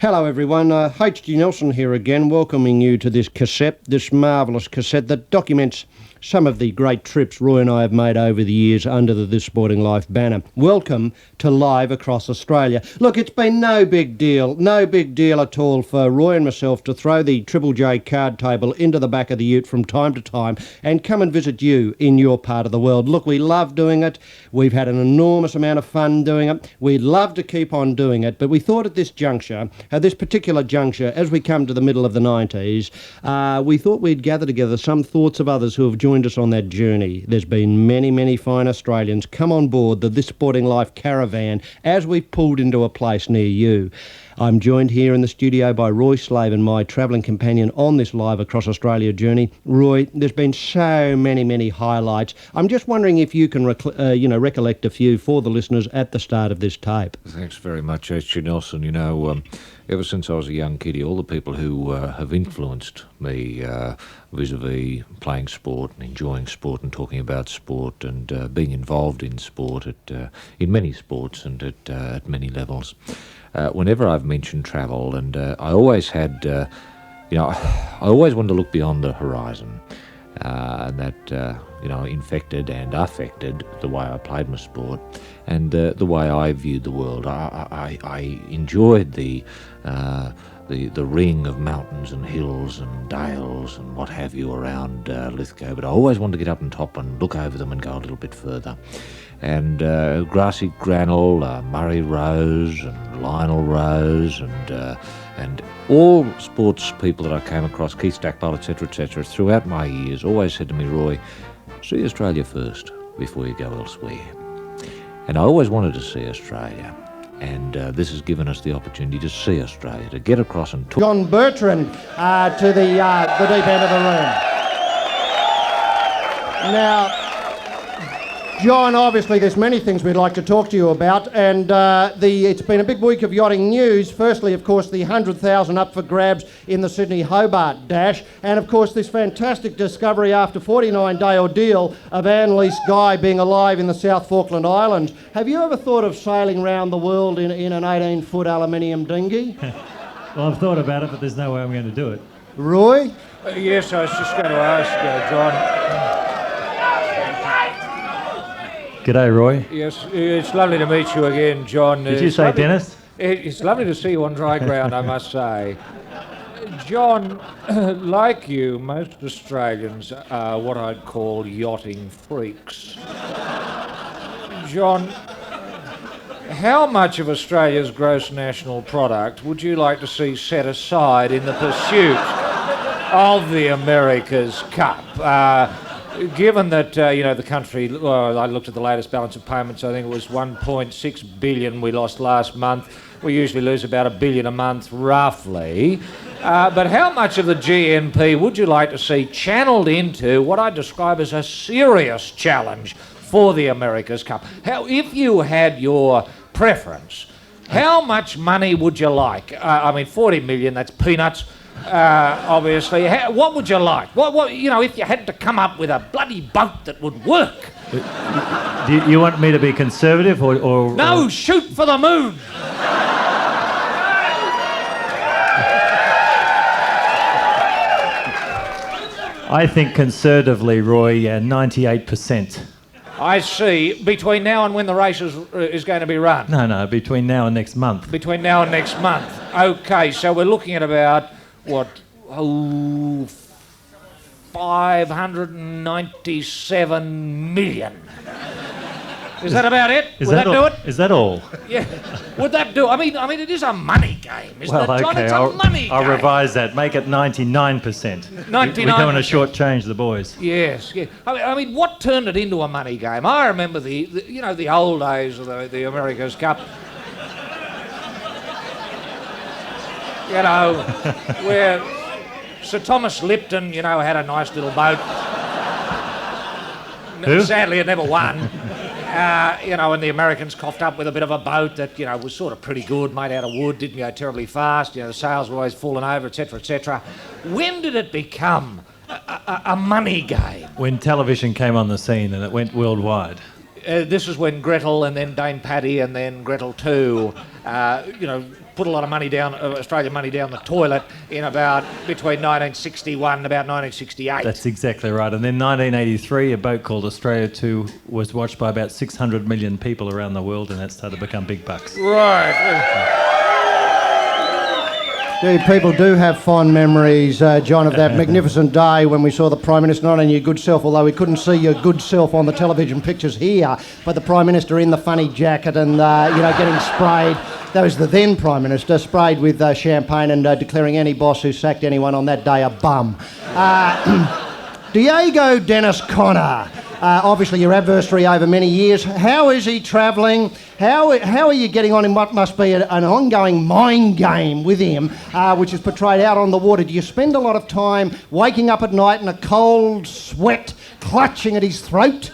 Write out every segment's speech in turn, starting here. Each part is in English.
Hello everyone, H.G. Nelson here again, welcoming you to this cassette, this marvellous cassette that documents some of the great trips Roy and I have made over the years under the This Sporting Life banner. Welcome to Live Across Australia. Look, it's been no big deal at all for Roy and myself to throw the Triple J card table into the back of the ute from time to time and come and visit you in your part of the world. Look, we love doing it. We've had an enormous amount of fun doing it. We'd love to keep on doing it, but we thought at this juncture, at this particular juncture, as we come to the middle of the 90s, we thought we'd gather together some thoughts of others who have joined us on that journey. There's been many fine Australians come on board the This Sporting Life caravan as we've pulled into a place near you. I'm joined here in the studio by Roy Slaven, my travelling companion on this Live Across Australia journey. Roy, there's been so many highlights. I'm just wondering if you can recollect a few for the listeners at the start of this tape. Thanks very much, H.G. Nelson. Ever since I was a young kiddie, all the people who have influenced me vis-a-vis playing sport and enjoying sport and talking about sport and being involved in sport in many sports and at many levels. Whenever I've mentioned travel, and I always had, I always wanted to look beyond the horizon, and that, infected and affected the way I played my sport and the way I viewed the world. I enjoyed the ring of mountains and hills and dales and what have you around Lithgow, but I always wanted to get up on top and look over them and go a little bit further. And Grassy Granel, Murray Rose and Lionel Rose and all sports people that I came across, Keith Stackpole, etc., throughout my years, always said to me, Roy, see Australia first before you go elsewhere. And I always wanted to see Australia. And this has given us the opportunity to see Australia, to get across and talk. John Bertrand to the deep end of the room. Now, John, obviously there's many things we'd like to talk to you about, and it's been a big week of yachting news. Firstly, of course, the 100,000 up for grabs in the Sydney-Hobart Dash, and of course this fantastic discovery after 49-day ordeal of Annalise Guy being alive in the South Falkland Islands. Have you ever thought of sailing round the world in an 18-foot aluminium dinghy? Well, I've thought about it, but there's no way I'm going to do it. Roy? Yes, I was just going to ask, John. G'day, Roy. Yes, it's lovely to meet you again, John. Did you say Dennis? It's lovely to see you on dry ground, I must say. John, like you, most Australians are what I'd call yachting freaks. John, how much of Australia's gross national product would you like to see set aside in the pursuit of the America's Cup? Given that, the country, I looked at the latest balance of payments, I think it was 1.6 billion we lost last month. We usually lose about $1 billion a month, roughly. But how much of the GNP would you like to see channeled into what I describe as a serious challenge for the America's Cup? If you had your preference, how much money would you like? 40 million, that's peanuts. Obviously, what would you like? What if you had to come up with a bloody boat that would work? Do you want me to be conservative or No, shoot for the moon! I think conservatively, Roy, 98%. I see. Between now and when the race is going to be run? No, between now and next month. Between now and next month. Okay, so we're looking at about, 597 million. Is that about it? Would that do it? Is that all? Yeah. Would that do? I mean, it is a money game, isn't it, John? Okay, It's a money game. I'll revise that. Make it 99%. 99%. We don't want to shortchange the boys. Yes. I mean, what turned it into a money game? I remember the old days of the America's Cup. Where Sir Thomas Lipton, had a nice little boat. Who? Sadly, it never won. And the Americans coughed up with a bit of a boat that, was sort of pretty good, made out of wood, didn't go terribly fast, the sails were always falling over, etc. When did it become a money game? When television came on the scene and it went worldwide. this is when Gretel and then Dame Patty and then Gretel 2, put a lot of money down, Australian money down the toilet in about between 1961 and about 1968. That's exactly right. And then 1983, a boat called Australia 2 was watched by about 600 million people around the world, and that started to become big bucks. Right. People do have fond memories, John, of that magnificent day when we saw the Prime Minister, not only your good self, although we couldn't see your good self on the television pictures here, but the Prime Minister in the funny jacket and, getting sprayed. That was the then Prime Minister, sprayed with champagne and declaring any boss who sacked anyone on that day a bum. Diego Dennis Conner, obviously your adversary over many years. How is he travelling? How are you getting on in what must be an ongoing mind game with him, which is portrayed out on the water? Do you spend a lot of time waking up at night in a cold sweat, clutching at his throat?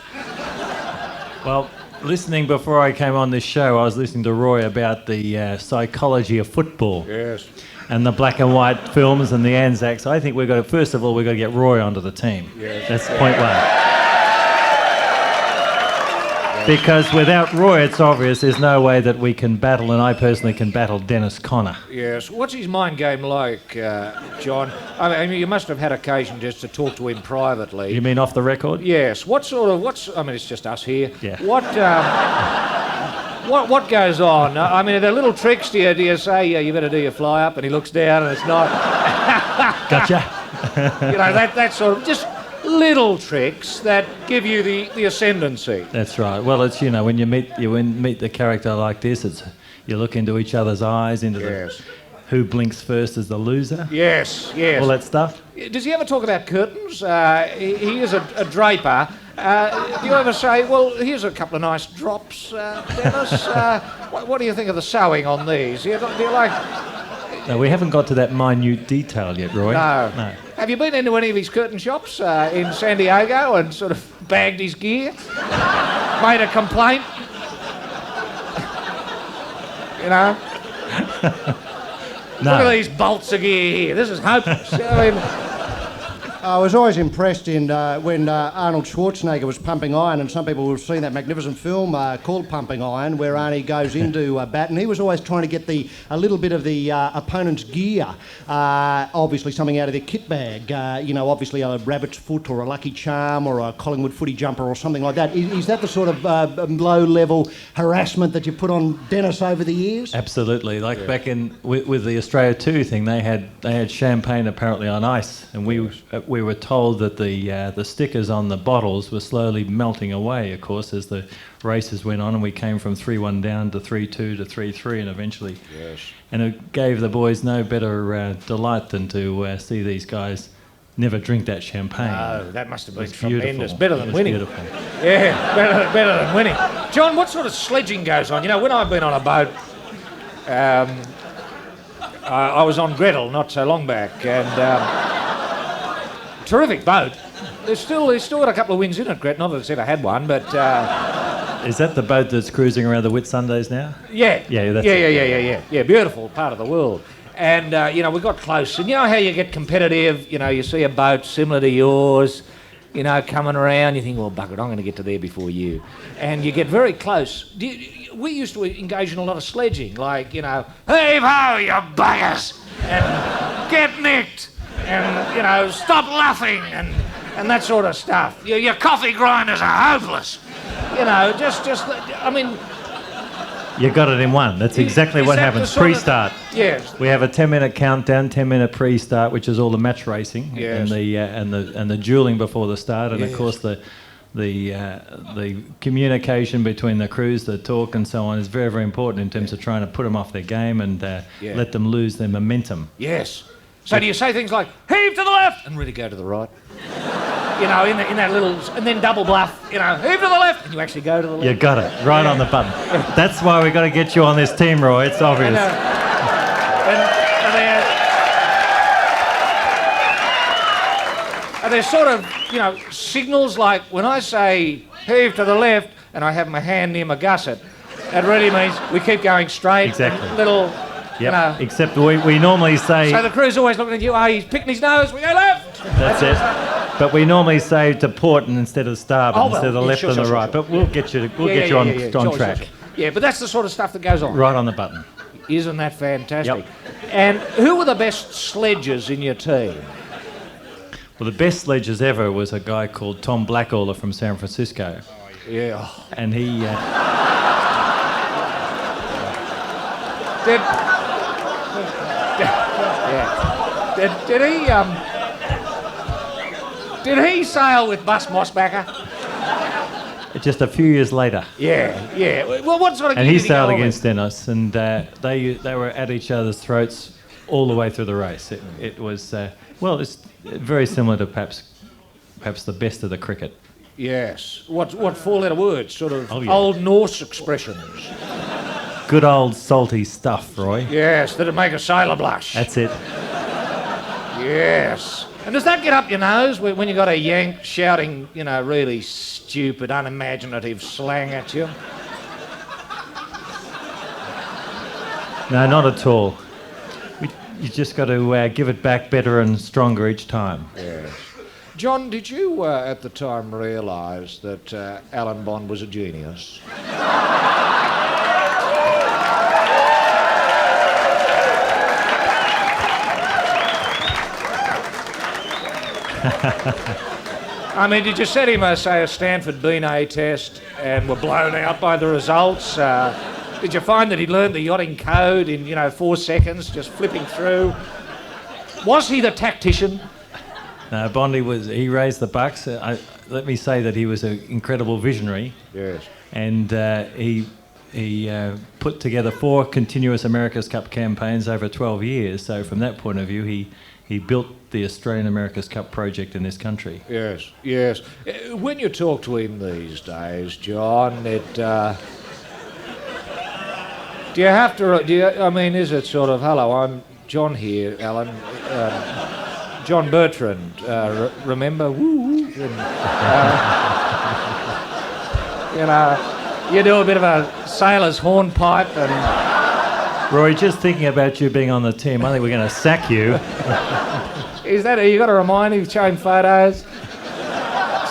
Well, listening before I came on this show, I was listening to Roy about the psychology of football. Yes. And the black and white films and the Anzacs. I think we've got to get Roy onto the team. Yes. That's point one. Because without Roy, it's obvious there's no way that we can battle, and I personally can battle Dennis Conner. Yes. What's his mind game like, John? I mean, you must have had occasion just to talk to him privately. You mean off the record? Yes. I mean, it's just us here. Yeah. What goes on? I mean, are there little tricks? Do you say, you better do your fly up, and he looks down and it's not... Gotcha. that sort of... Just little tricks that give you the ascendancy. That's right. Well, it's, when you meet the character like this, it's you look into each other's eyes, into Yes. who blinks first is the loser. Yes. All that stuff. Does he ever talk about curtains? He is a draper. Do you ever say, well, here's a couple of nice drops, Dennis? What do you think of the sewing on these? Do you like... No, we haven't got to that minute detail yet, Roy. No. Have you been into any of his curtain shops in San Diego and sort of bagged his gear? Made a complaint? No. Look at these bolts of gear here. This is hopeless. I was always impressed when Arnold Schwarzenegger was pumping iron, and some people will have seen that magnificent film called Pumping Iron, where Arnie goes into bat, and he was always trying to get a little bit of the opponent's gear, obviously something out of their kit bag, obviously a rabbit's foot or a Lucky Charm or a Collingwood footy jumper or something like that. Is that the sort of low-level harassment that you put on Dennis over the years? Absolutely. Back in with the Australia 2 thing, they had champagne apparently on ice, and we were told that the stickers on the bottles were slowly melting away, of course, as the races went on, and we came from 3-1 down to 3-2 to 3-3, and eventually... Yes. And it gave the boys no better delight than to see these guys never drink that champagne. Oh, that must have been Beautiful. tremendous. Better than winning. Beautiful. Yeah, better than winning. John, what sort of sledging goes on? When I've been on a boat... I was on Gretel not so long back, and... terrific boat. There's still got a couple of wings in it, Gret. Not that it's ever had one, but... Is that the boat that's cruising around the Whitsundays now? Yeah. Yeah, that's Yeah, beautiful part of the world. And, we got close. And you know how you get competitive? You see a boat similar to yours, coming around. You think, well, bugger it, I'm going to get to there before you. And you get very close. We used to engage in a lot of sledging, like, heave-ho, you buggers! And get nicked! And, stop laughing and that sort of stuff. Your coffee grinders are hopeless. I mean... You got it in one. That's exactly what happens. Pre-start. Yes. We have a 10-minute countdown, 10-minute pre-start, which is all the match racing yes. and the dueling before the start, and yes. of course the communication between the crews, the talk and so on is very, very important in terms of trying to put them off their game and let them lose their momentum. Yes. So do you say things like, heave to the left, and really go to the right? In that little... And then double bluff, heave to the left, and you actually go to the left. You got it, right on the button. That's why we've got to get you on this team, Roy. It's obvious. Are there sort of, signals like when I say heave to the left and I have my hand near my gusset, that really means we keep going straight. Exactly. Little... Yep. Except we normally say... So the crew's always looking at you, he's picking his nose, we go left. That's it. But we normally say to port and instead of starboard, Oh, well, instead of yeah, left sure, and the sure, right. sure. But we'll get you on track. Sure. Yeah, but that's the sort of stuff that goes on. Right on the button. Isn't that fantastic? Yep. And who were the best sledgers in your team? Well, the best sledgers ever was a guy called Tom Blackaller from San Francisco. Yeah. And he... Did he sail with Bus Mossbacker? just a few years later. Yeah. Well, what sort of And gear he did he sailed go against with? Dennis, and they were at each other's throats all the way through the race. It was it's very similar to perhaps the best of the cricket. Yes. What four-letter words? Sort of Oh, yeah. Old Norse expressions. Good old salty stuff, Roy. Yes, that'd make a sailor blush. That's it. Yes. And does that get up your nose when you got a Yank shouting, really stupid, unimaginative slang at you? No, not at all. You just got to give it back better and stronger each time. Yes. John, did you at the time realise that Alan Bond was a genius? I mean, did you set him, say, a Stanford Binet test and were blown out by the results? Did you find that he learned the yachting code in, 4 seconds, just flipping through? Was he the tactician? No, Bondi he raised the bucks. Let me say that he was an incredible visionary. Yes. And he put together 4 continuous America's Cup campaigns over 12 years. So from that point of view, he built the Australian America's Cup project in this country. Yes. When you talk to him these days, John, do you have to... is it sort of, hello, I'm John here, Alan. John Bertrand, remember? Woo. And, you do a bit of a sailor's hornpipe and... Roy, just thinking about you being on the team, I think we're going to sack you. Is that... You got to remind him, showing photos?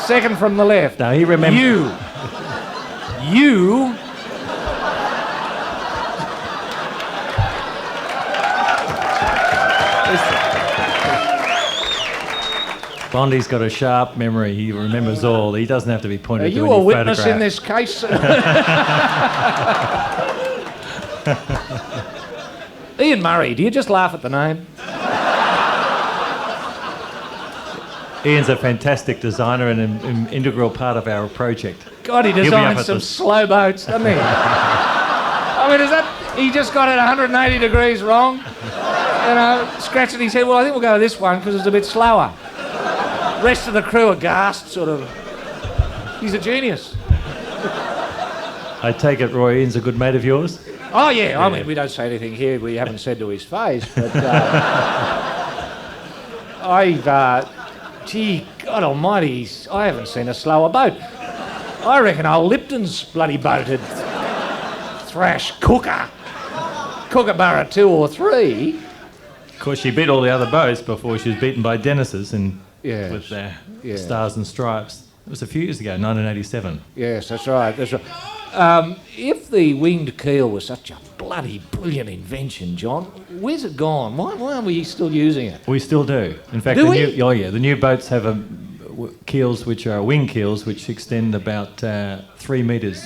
Second from the left. No, he remembers... You... Bondi's got a sharp memory. He remembers all. He doesn't have to be pointed to any Are you a witness photograph. in this case? Ian Murray, do you just laugh at the name? Ian's a fantastic designer and an integral part of our project. God, he He'll be designed up at some the- slow boats, doesn't he? I mean, is that... He just got it 180 degrees wrong? Scratching his head. Well, I think we'll go with this one because it's a bit slower. Rest of the crew aghast, sort of. He's a genius. I take it Roy Ian's a good mate of yours? Oh, yeah. I mean, we don't say anything here we haven't said to his face, but... gee, God almighty, I haven't seen a slower boat. I reckon old Lipton's bloody boat had thrashed Kookaburra 2 or 3. Of course, she beat all the other boats before she was beaten by Dennis's Yes. with their Yeah. Stars and Stripes. It was a few years ago, 1987. Yes, that's right. If the winged keel was such a bloody brilliant invention, John, where's it gone? Why aren't we still using it? We still do. In fact, Do we? the new boats have keels which are wing keels which extend about 3 metres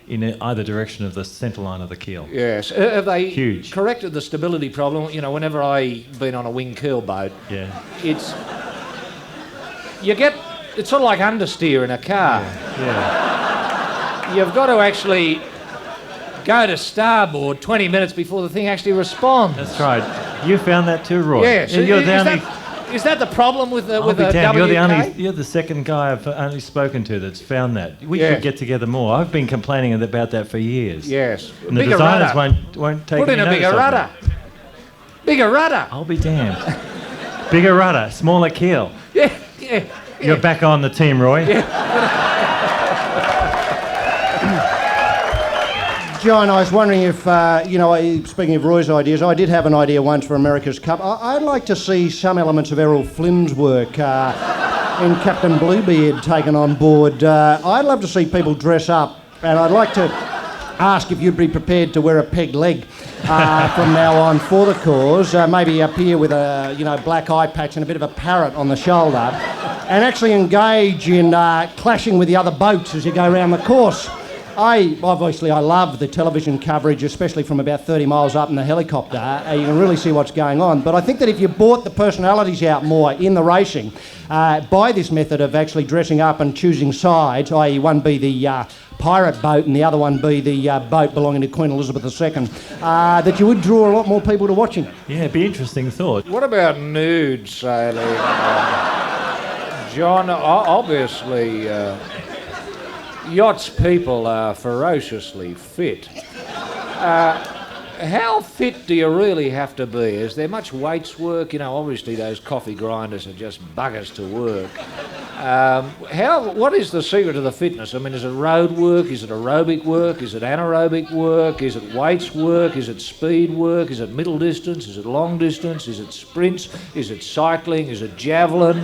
in either direction of the centre line of the keel. Yes. Have they Huge. corrected the stability problem? Whenever I've been on a wing keel boat, Yeah. it's sort of like understeer in a car. Yeah. You've got to actually go to starboard 20 minutes before the thing actually responds. That's right. You found that too, Roy. Yes. You're the only... Is that the problem with the I'll with be the damned, WK? you're the second guy I've only spoken to that's found that. We Yeah. should get together more. I've been complaining about that for years. Yes. And the Bigger designers rudder. won't take Put in any a bigger notice of rudder. me. Bigger rudder. I'll be damned. Bigger rudder, smaller keel. Yeah. You're back on the team, Roy. John, I was wondering if, speaking of Roy's ideas, I did have an idea once for America's Cup. I'd like to see some elements of Errol Flynn's work. in Captain Bluebeard taken on board. I'd love to see people dress up, and I'd like to ask if you'd be prepared to wear a peg leg from now on for the cause. Maybe appear with a black eye patch and a bit of a parrot on the shoulder, and actually engage in clashing with the other boats as you go around the course. I love the television coverage, especially from about 30 miles up in the helicopter. You can really see what's going on. But I think that if you brought the personalities out more in the racing, by this method of actually dressing up and choosing sides, i.e. one be the pirate boat and the other one be the boat belonging to Queen Elizabeth II, that you would draw a lot more people to watching. Yeah, it'd be interesting thought. What about nude sailing? John, obviously... yachts people are ferociously fit. How fit do you really have to be? Is there much weights work? Obviously those coffee grinders are just buggers to work. What is the secret of the fitness? I mean, is it road work? Is it aerobic work? Is it anaerobic work? Is it weights work? Is it speed work? Is it middle distance? Is it long distance? Is it sprints? Is it cycling? Is it javelin?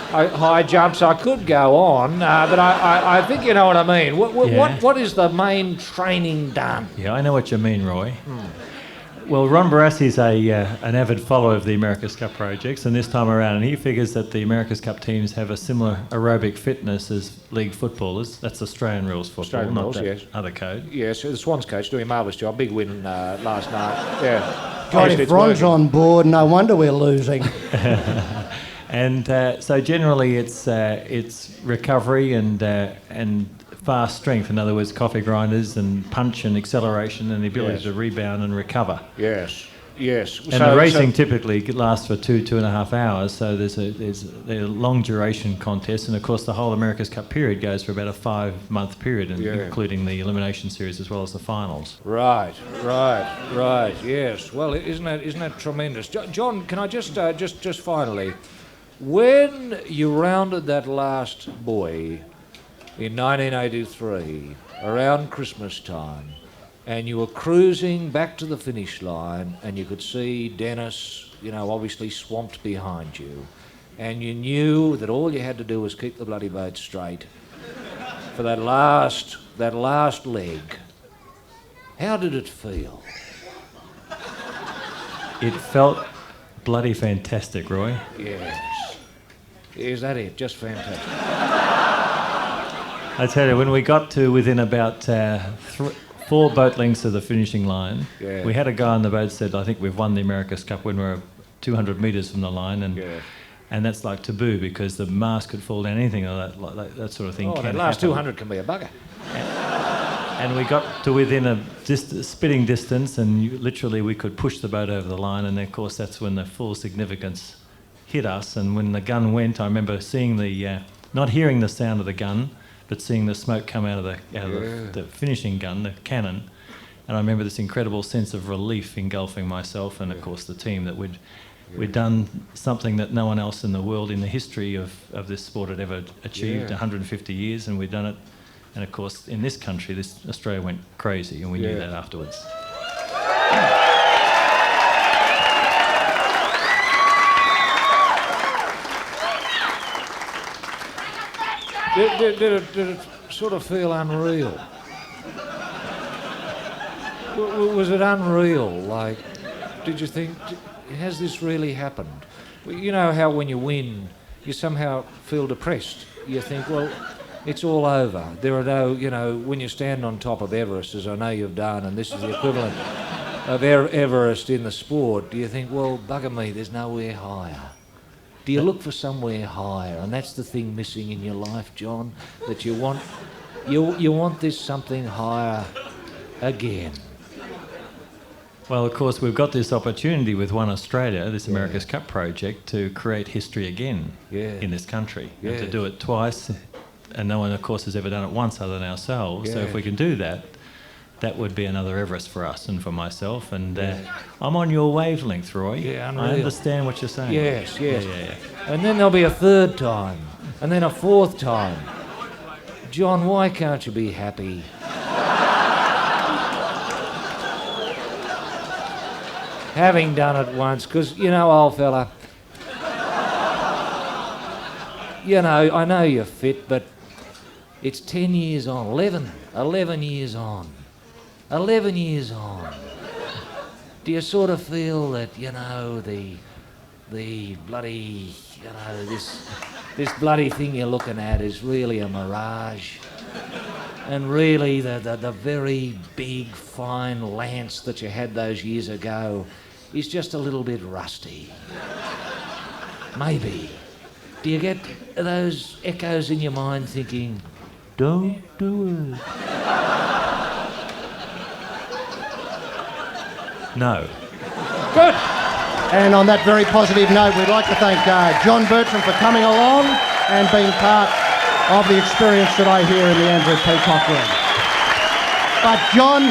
High jumps? I could go on, but I think you know what I mean. What is the main training done? Yeah, I know what you mean, Roy. Well, Ron Barassi's an avid follower of the America's Cup projects, and this time around, and he figures that the America's Cup teams have a similar aerobic fitness as league footballers. That's Australian rules football, Australian not rules, that yes. other code. Yes, the Swans coach doing a marvellous job. Big win last night. Yeah. God, if Ron's on board, no wonder we're losing. And so generally it's recovery and fast strength. In other words, coffee grinders and punch and acceleration and the ability to rebound and recover. Yes. And the racing typically lasts for 2.5 hours. So there's a long duration contest, and of course the whole America's Cup period goes for about a 5-month period, including the elimination series as well as the finals. Right. Yes. Well, isn't that tremendous, John? Can I just finally, when you rounded that last buoy in 1983 around Christmas time, and you were cruising back to the finish line, and you could see Dennis, obviously swamped behind you, and you knew that all you had to do was keep the bloody boat straight for that last leg. How did it feel? It felt bloody fantastic, Roy. Yes. Is that it? Just fantastic. I tell you, when we got to within about 4 boat lengths of the finishing line, we had a guy on the boat said, I think we've won the America's Cup when we're 200 metres from the line, and that's like taboo because the mast could fall down, anything like that sort of thing. Oh, that last 200 can be a bugger. And we got to within a spitting distance, and literally we could push the boat over the line, and of course that's when the full significance hit us. And when the gun went, I remember seeing not hearing the sound of the gun, but seeing the smoke come out of the finishing gun, the cannon. And I remember this incredible sense of relief engulfing myself and, of course, the team, that we'd done something that no one else in the world in the history of this sport had ever achieved, 150 years, and we'd done it. And, of course, in this country, Australia went crazy, and we knew that afterwards. Did it sort of feel unreal? Was it unreal? Like, did you think, has this really happened? You know how when you win, you somehow feel depressed. You think, well, it's all over. There are no, when you stand on top of Everest, as I know you've done, and this is the equivalent of Everest in the sport, do you think, well, bugger me, there's nowhere higher? Do you look for somewhere higher? And that's the thing missing in your life, John, that you want this something higher again. Well, of course, we've got this opportunity with One Australia, this America's Cup project, to create history again in this country. And to do it twice, and no one, of course, has ever done it once other than ourselves. So if we can do that, that would be another Everest for us and for myself. And I'm on your wavelength, Roy. Yeah, unreal. I understand what you're saying. Yes. Yeah. And then there'll be a third time, and then a fourth time. John, why can't you be happy? Having done it once, because, old fella, you know, I know you're fit, but it's 10 years on, 11 years on, 11 years on. Do you sort of feel that, you know, the bloody, you know, this bloody thing you're looking at is really a mirage? And really the very big, fine lance that you had those years ago is just a little bit rusty? Maybe. Do you get those echoes in your mind thinking, don't do it? No. Good. And on that very positive note, we'd like to thank John Bertrand for coming along and being part of the experience today here in the Andrew Peacock Room. But John,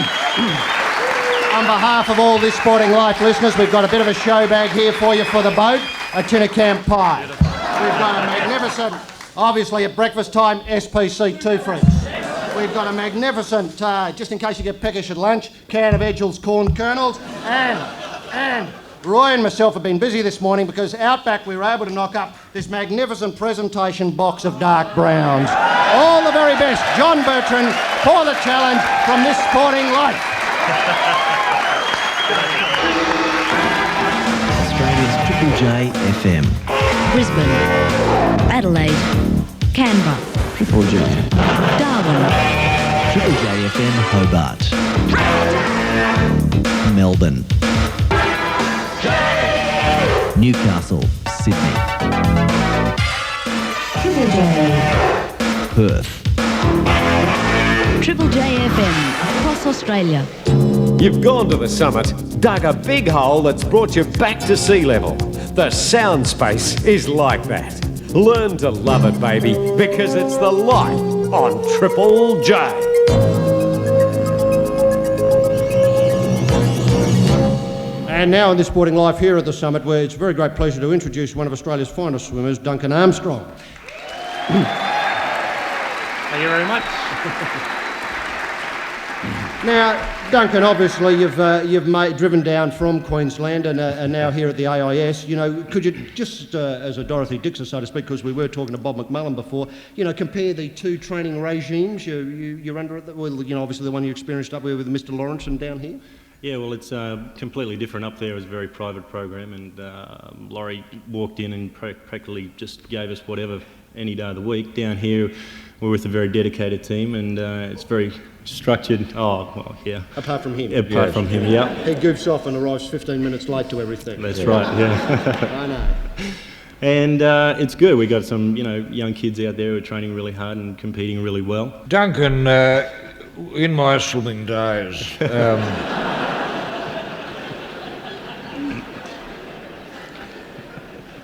on behalf of all this Sporting Life listeners, we've got a bit of a show bag here for you for the boat, a tin of camp pie. We've got a magnificent, obviously at breakfast time, SPC 2 fruits. We've got a magnificent, just in case you get peckish at lunch, can of Edgel's corn kernels. And Roy and myself have been busy this morning because out back we were able to knock up this magnificent presentation box of dark browns. All the very best, John Bertrand, for the challenge from this Sporting Life. Australia's Triple J FM. Brisbane, Adelaide, Canberra, Triple J. Darwin, Triple J FM Hobart. Melbourne. Newcastle, Sydney. Triple J, Perth. Triple J FM across Australia. You've gone to the summit, dug a big hole that's brought you back to sea level. The sound space is like that. Learn to love it, baby, because it's the life on Triple J. And now in this Sporting Life here at the summit, where it's a very great pleasure to introduce one of Australia's finest swimmers, Duncan Armstrong. Thank you very much. Now, Duncan, obviously you've driven down from Queensland and are now here at the AIS. You know, could you just, as a Dorothy Dixon, so to speak, because we were talking to Bob McMullen before, you know, compare the two training regimes you're under, well, you know, obviously the one you experienced up there with Mr. Lawrence and down here? Yeah, well, it's completely different. Up there it was a very private program, and Laurie walked in and practically just gave us whatever any day of the week. Down here, we're with a very dedicated team, and it's very structured. Oh, well, yeah. Apart from him? Apart from him, yeah. He goofs off and arrives 15 minutes late to everything. That's right, yeah. I know. And it's good. We got some, you know, young kids out there who are training really hard and competing really well. Duncan, in my swimming days,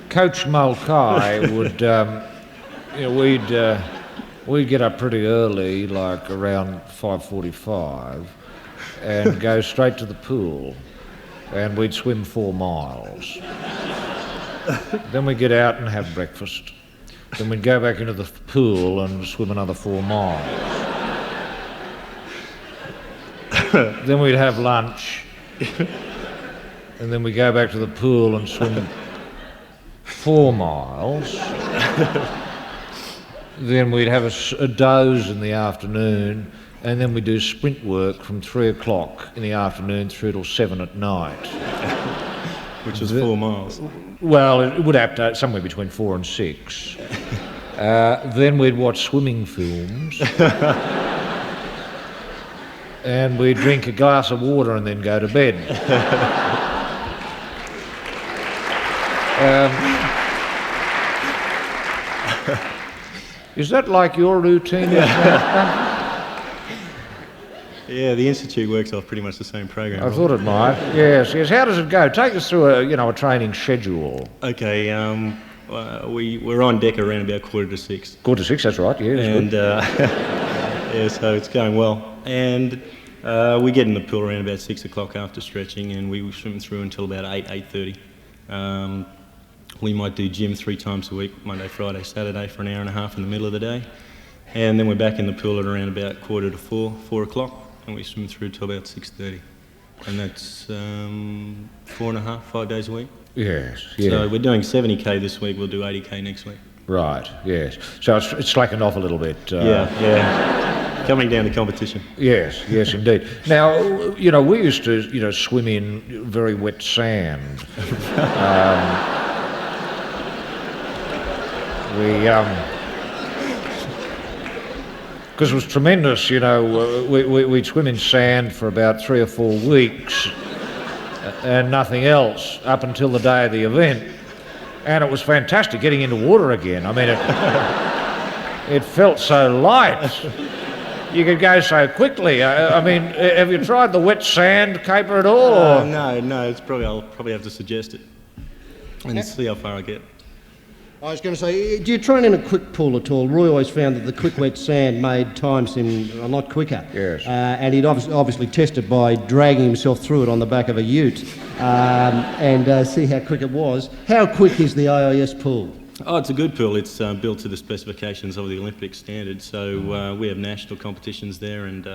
Coach Mulcahy would, you know, we'd get up pretty early, like around 5:45, and go straight to the pool, and we'd swim 4 miles. Then we'd get out and have breakfast. Then we'd go back into the pool and swim another 4 miles. Then we'd have lunch, and then we'd go back to the pool and swim 4 miles. Then we'd have a doze in the afternoon, and then we'd do sprint work from 3 o'clock in the afternoon through till 7 at night. Which is 4 miles. Well, it would have to somewhere between 4 and 6. Then we'd watch swimming films. And we'd drink a glass of water and then go to bed. Is that like your routine? Yeah, the Institute works off pretty much the same program. I thought it might. Yes. How does it go? Take us through a training schedule. Okay, we're on deck around about 5:45. 5:45, that's right, yeah. And yeah, so it's going well. And we get in the pool around about 6 o'clock after stretching, and we swim through until about 8:30. We might do gym 3 times a week, Monday, Friday, Saturday, for an hour and a half in the middle of the day. And then we're back in the pool at around about 4:45, 4 o'clock, and we swim through till about 6:30. And that's 4.5, 5 days a week. Yes, yeah. So we're doing 70k this week, we'll do 80k next week. Right, yes. So it's slackened off a little bit. Yeah. Coming down to competition. Yes, indeed. Now, we used to, swim in very wet sand. Because it was tremendous, we'd swim in sand for about 3 or 4 weeks and nothing else up until the day of the event. And it was fantastic getting into water again. I mean, it felt so light. You could go so quickly. I mean, have you tried the wet sand caper at all? No. I'll probably have to suggest it and see how far I get. I was going to say, do you train in a quick pool at all? Roy always found that the quick wet sand made time seem a lot quicker. Yes. And he'd obviously tested by dragging himself through it on the back of a ute and see how quick it was. How quick is the AIS pool? Oh, it's a good pool. It's built to the specifications of the Olympic standard. So we have national competitions there and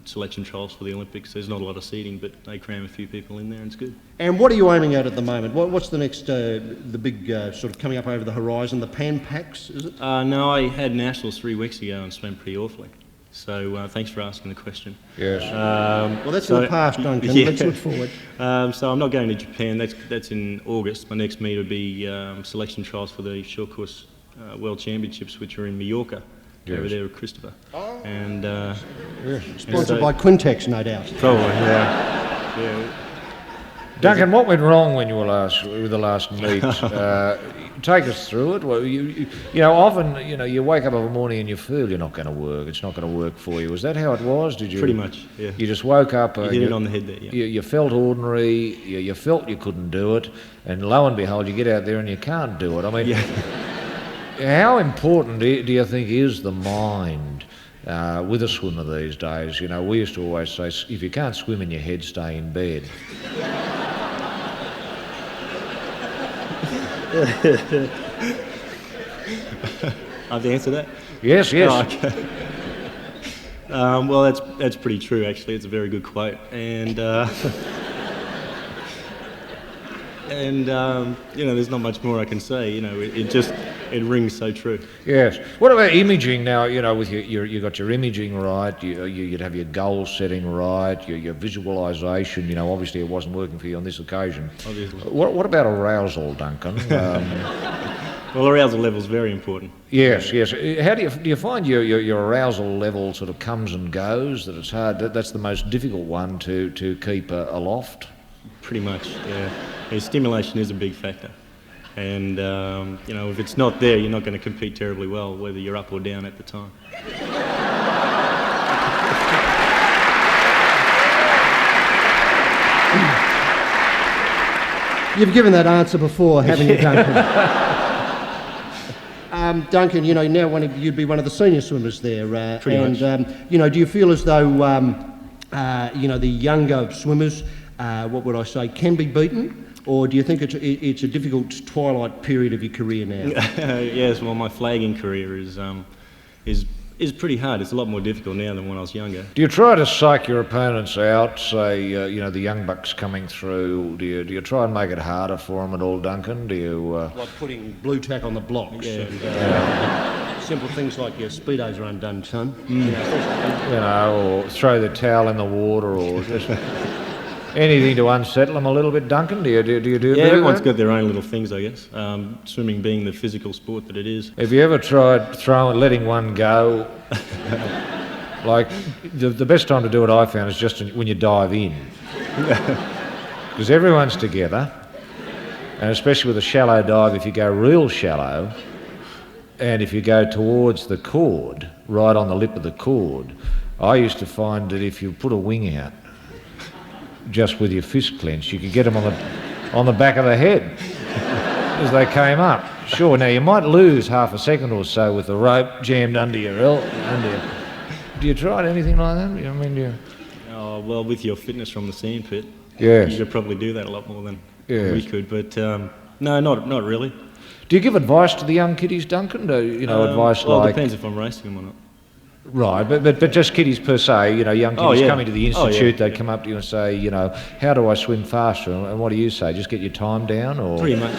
selection trials for the Olympics. There's not a lot of seating, but they cram a few people in there and it's good. And what are you aiming at the moment? What's the next, the big sort of coming up over the horizon? The Pan Pacs, is it? No, I had nationals 3 weeks ago and swam pretty awfully. So thanks for asking the question. Yes. Well, that's in the past, Duncan. Yeah. Let's look forward. So I'm not going to Japan. That's in August. My next meet will be selection trials for the short course World Championships, which are in Mallorca, over there with Christopher. Oh. And Sponsored by Quintex, no doubt. probably, yeah. Duncan, what went wrong when you were with the last meet? Take us through it. Well, often, you wake up of a morning and you feel you're not going to work. It's not going to work for you. Was that how it was? Did you? Pretty much, yeah. You just woke up. You hit it on the head there, yeah. You felt ordinary. You felt you couldn't do it, and lo and behold, you get out there and you can't do it. I mean, how important do you think is the mind with a swimmer these days? We used to always say, if you can't swim in your head, stay in bed. I have to answer that? Yes. Oh, okay. Well, that's pretty true, actually. It's a very good quote. And there's not much more I can say. It rings so true. Yes. What about imaging now? With you got your imaging right. You'd have your goal setting right. Your visualisation. Obviously it wasn't working for you on this occasion. Obviously. What about arousal, Duncan? Well, arousal level is very important. Yes. How do you find your arousal level sort of comes and goes? That it's hard. That's the most difficult one to keep aloft. Pretty much. Yeah. Stimulation is a big factor. And, if it's not there, you're not going to compete terribly well, whether you're up or down at the time. You've given that answer before, haven't you, Duncan? Duncan, now you'd be one of the senior swimmers there. Pretty much. Do you feel as though, the younger swimmers, what would I say, can be beaten? Or do you think it's a difficult twilight period of your career now? Yes, well, my flagging career is pretty hard. It's a lot more difficult now than when I was younger. Do you try to psych your opponents out, say, the young bucks coming through? Do you try and make it harder for them at all, Duncan? Do you... Like putting blue tack on the blocks. Yeah. And, simple things like your speedos are undone, son. Or throw the towel in the water, or just... Anything to unsettle them a little bit, Duncan? Do you do a bit of everyone's that? got their own little things, I guess. Swimming being the physical sport that it is. Have you ever tried letting one go? Like, the best time to do it, I found, is just when you dive in. Because everyone's together, and especially with a shallow dive, if you go real shallow, and if you go towards the cord, right on the lip of the cord, I used to find that if you put a wing out, just with your fist clenched, you could get them on the back of the head as they came up. Sure, now you might lose half a second or so with the rope jammed under your Do you try anything like that? Oh, well, with your fitness from the sand pit, yes, you could probably do that a lot more than we could. But no, not really. Do you give advice to the young kiddies, Duncan? Advice well, like... it depends if I'm racing them or not. Right, but just kiddies per se, young kiddies coming to the institute, they'd come up to you and say, how do I swim faster? And what do you say? Just get your time down, or pretty much.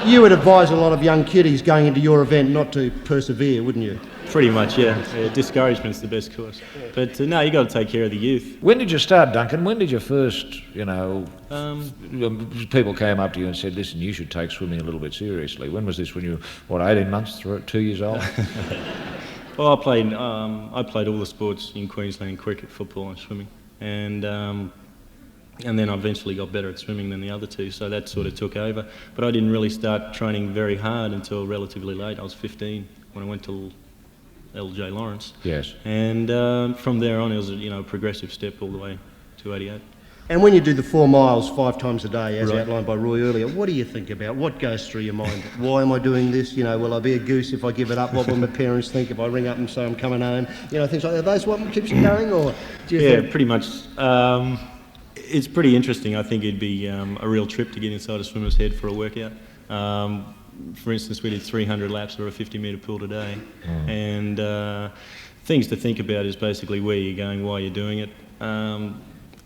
You would advise a lot of young kiddies going into your event not to persevere, wouldn't you? Pretty much, yeah. Discouragement's the best course. But no, you got to take care of the youth. When did you start, Duncan? When did you first, people came up to you and said, listen, you should take swimming a little bit seriously? When was this? When you were, 18 months, 2 years old? Well, I played all the sports in Queensland: cricket, football, and swimming, and then I eventually got better at swimming than the other two, so that sort of took over. But I didn't really start training very hard until relatively late. I was 15 when I went to LJ Lawrence. Yes. And from there on, it was a progressive step all the way to 88. And when you do the 4 miles 5 times a day, as Right. outlined by Roy earlier, what do you think about? What goes through your mind? Why am I doing this? Will I be a goose if I give it up? What will my parents think if I ring up and say I'm coming home? Things like that. Are those what keeps you going, or do you think? Pretty much. It's pretty interesting. I think it'd be a real trip to get inside a swimmer's head for a workout. For instance, we did 300 laps or a 50-metre pool today. And things to think about is basically where you're going, why you're doing it.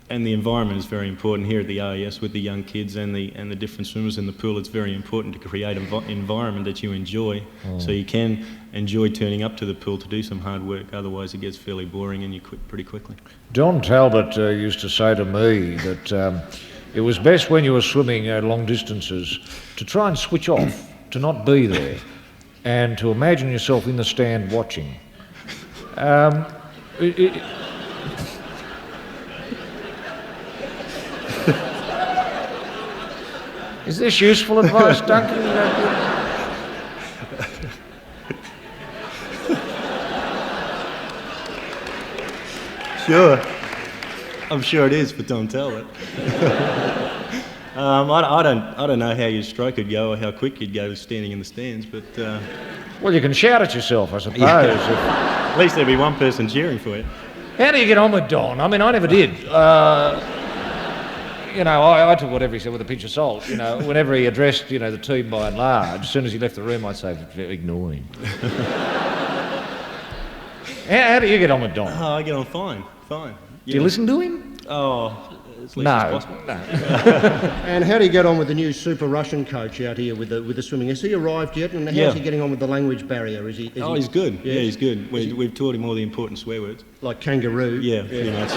And the environment is very important here at the RES with the young kids and the different swimmers in the pool. It's very important to create an environment that you enjoy, so you can enjoy turning up to the pool to do some hard work. Otherwise, it gets fairly boring and you quit pretty quickly. John Talbot used to say to me that it was best when you were swimming long distances to try and switch off, to not be there, and to imagine yourself in the stand watching. Is this useful advice, Duncan? Sure. I'm sure it is, but don't tell it. I don't know how your stroke would go or how quick you'd go standing in the stands, but... Well, you can shout at yourself, I suppose. At least there'd be one person cheering for you. How do you get on with Don? I mean, I never did. I took whatever he said with a pinch of salt. Whenever he addressed, the team by and large, as soon as he left the room, I'd say, ignore him. How do you get on with Don? Oh, I get on fine. Do you listen to him? Oh, as least as possible. No. And how do you get on with the new Super Russian coach out here with the swimming? Has he arrived yet? And how's he getting on with the language barrier? Is he? He's good. Yeah, he's good. We've taught him all the important swear words. Like kangaroo? Yeah, pretty much.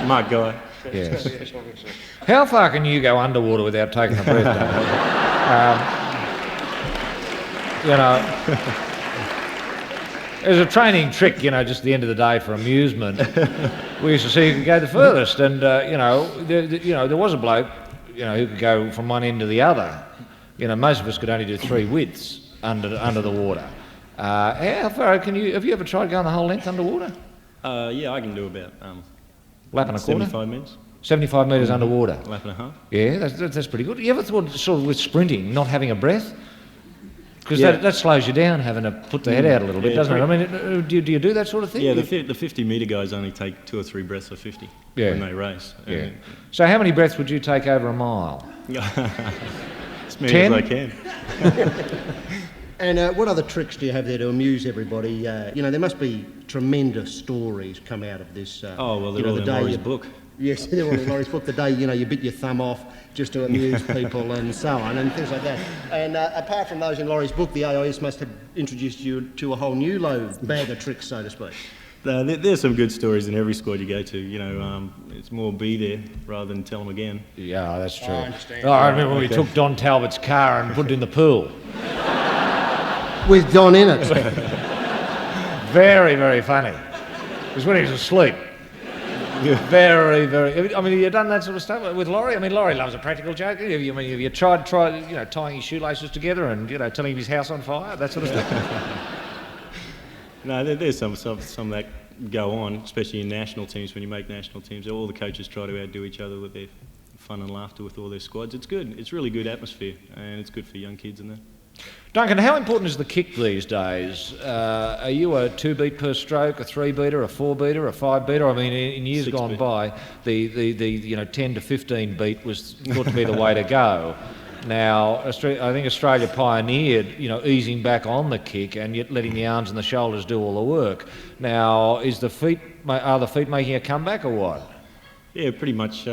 Mark guy. Yes. How far can you go underwater without taking a breath, Duncan? As a training trick, just at the end of the day for amusement, we used to see who could go the furthest, and there was a bloke, who could go from one end to the other. Most of us could only do 3 widths under the water. How far have you ever tried going the whole length underwater? Yeah, I can do about lap and a quarter. 75 metres. 75 metres underwater. Lap and a half. Yeah, that's pretty good. You ever thought, sort of with sprinting, not having a breath? Because that slows you down, having to put the head out a little bit, doesn't it? I mean, do you do that sort of thing? Yeah, the 50-metre guys only take 2 or 3 breaths of 50 when they race. Yeah. So how many breaths would you take over a mile? As many 10? as I can. And what other tricks do you have there to amuse everybody? There must be tremendous stories come out of this. They're all in Laurie's book. Yes, they're all in Laurie's book. The day, you bit your thumb off just to amuse people and so on and things like that. And apart from those in Laurie's book, the AIS must have introduced you to a whole new bag of tricks, so to speak. There's some good stories in every squad you go to. It's more be there rather than tell them again. Yeah, that's true. I understand. I remember when we took Don Talbot's car and put it in the pool. With Don in it. Very, very funny. It was when he was asleep. Very, very... I mean, have you done that sort of stuff with Laurie? I mean, Laurie loves a practical joke. Have you tried tying his shoelaces together and, telling him his house on fire? That sort of stuff? No, there's some that go on, especially in national teams. When you make national teams, all the coaches try to outdo each other with their fun and laughter with all their squads. It's good. It's really good atmosphere, and it's good for young kids and that. Duncan, how important is the kick these days? Are you a 2-beat per stroke, a 3-beater, a 4-beater, a 5-beater? I mean, in years 6 gone beat. by, the 10 to 15 beat was thought to be the way to go. Now, I think Australia pioneered, easing back on the kick and yet letting the arms and the shoulders do all the work. Now, are the feet making a comeback or what? Yeah, pretty much.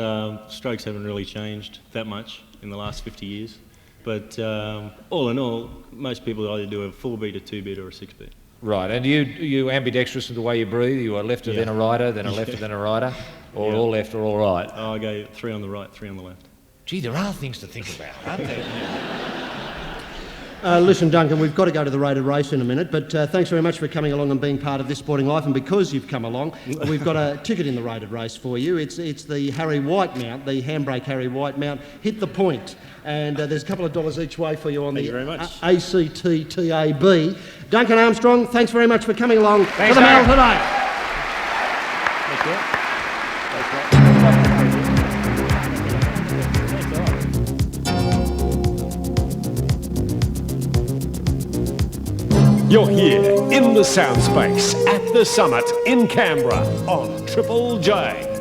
Strokes haven't really changed that much in the last 50 years. But all in all, most people either do a 4-beat, a 2-beat, or a 6-beat. Right, and you ambidextrous in the way you breathe? You are lefter Yeah. then a righter, then a lefter then a righter? Or Yeah. all left or all right? Oh, I go 3 on the right, 3 on the left. Gee, there are things to think about, aren't there? Listen, Duncan, we've got to go to the rated race in a minute, but thanks very much for coming along and being part of This Sporting Life. And because you've come along, we've got a ticket in the rated race for you. It's the Harry White mount, the handbrake Harry White mount. Hit the point. And there's a couple of dollars each way for you on Thank the you very much. ACTTAB. Duncan Armstrong, thanks very much for coming along Thanks, to the mail Duncan. today. Thank you. You're here in the sound space at the summit in Canberra on Triple J.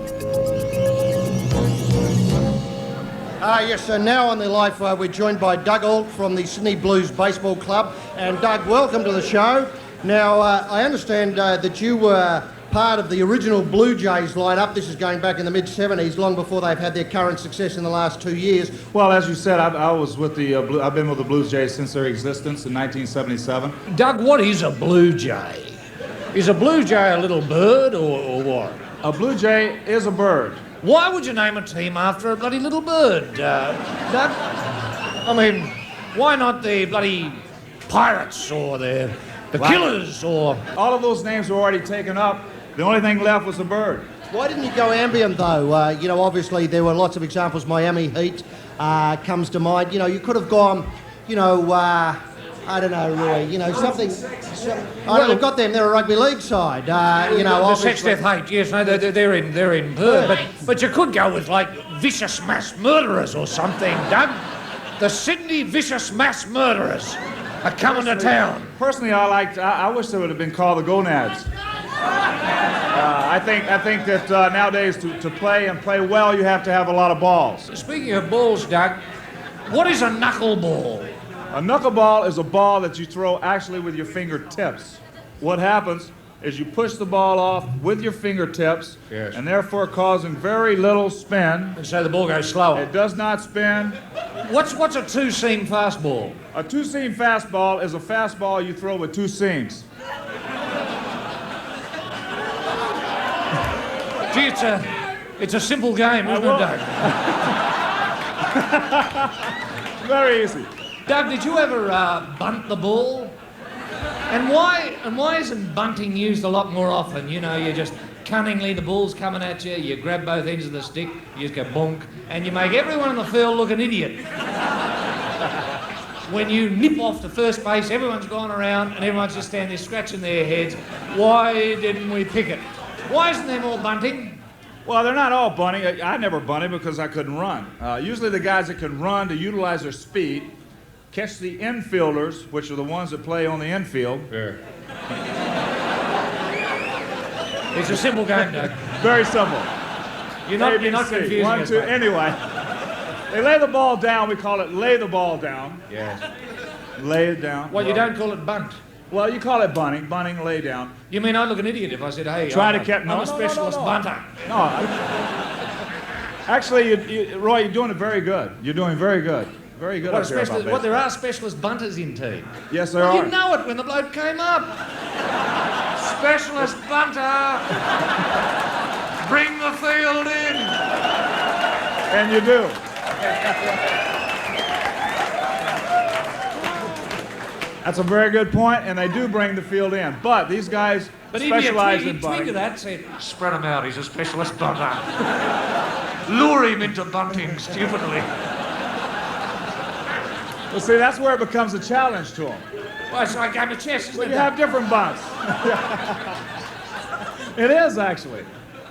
Yes, so now on the life, we're joined by Dougal from the Sydney Blues Baseball Club. And Doug, welcome to the show. Now, I understand that you were part of the original Blue Jays lineup. This is going back in the mid-70s, long before they've had their current success in the last 2 years. Well, as you said, I was with the I've been with the Blue Jays since their existence in 1977. Doug, what is a blue jay? Is a blue jay a little bird or what? A Blue Jay is a bird. Why would you name a team after a bloody little bird, Doug? I mean, why not the bloody Pirates or the Killers or... All of those names were already taken up. The only thing left was a bird. Why didn't you go ambient, though? Obviously there were lots of examples. Miami Heat comes to mind. You could have gone, I don't know, Roy, something... I've got them, they're a rugby league side. the Sex Death Hate, yes, no, they're in Perth. But you could go with, like, Vicious Mass Murderers or something, Doug. The Sydney Vicious Mass Murderers are coming to town. Personally, I wish they would have been called the Gonads. I think that nowadays to play and play well, you have to have a lot of balls. Speaking of balls, Doug, what is a knuckleball? A knuckleball is a ball that you throw actually with your fingertips. What happens is you push the ball off with your fingertips, Yes. and therefore causing very little spin. And so the ball goes slower. It does not spin. What's a two-seam fastball? A two-seam fastball is a fastball you throw with two seams. Gee, it's a simple game, isn't it, Doug? Very easy. Doug, did you ever bunt the ball? And why isn't bunting used a lot more often? You just cunningly, the ball's coming at you, you grab both ends of the stick, you just go bonk, and you make everyone in the field look an idiot. When you nip off to first base, everyone's gone around and everyone's just standing there scratching their heads. Why didn't we pick it? Why isn't there more bunting? Well, they're not all bunting. I never bunted because I couldn't run. Usually the guys that can run to utilize their speed catch the infielders, which are the ones that play on the infield. Sure. It's a simple game, Doug. Very simple. You're not ABC. confusing One, us, two, mate. anyway. They lay the ball down. We call it lay the ball down. Yes. Lay it down. Well, you don't call it bunt. Well, you call it bunting. Bunting, lay down. You mean I'd look an idiot if I said, hey, Try I'm to a- catch- I'm no, a specialist bunter. No. Actually, Roy, you're doing it very good. You're doing very good. Very good up here about Well, there baseball. are specialist bunters in team. Yes, there Well, are. you know it when the bloke came up. Specialist bunter. Bring the field in. And you do. That's a very good point, and they do bring the field in. But these guys But he'd be a specialize tweak, in he'd tweak bunting. to that, say, spread him out, he's a specialist bunter. Lure him into bunting stupidly. Well, see, that's where it becomes a challenge to them. Well, it's like a game of chess, isn't But it? you have different bunts. It is, actually.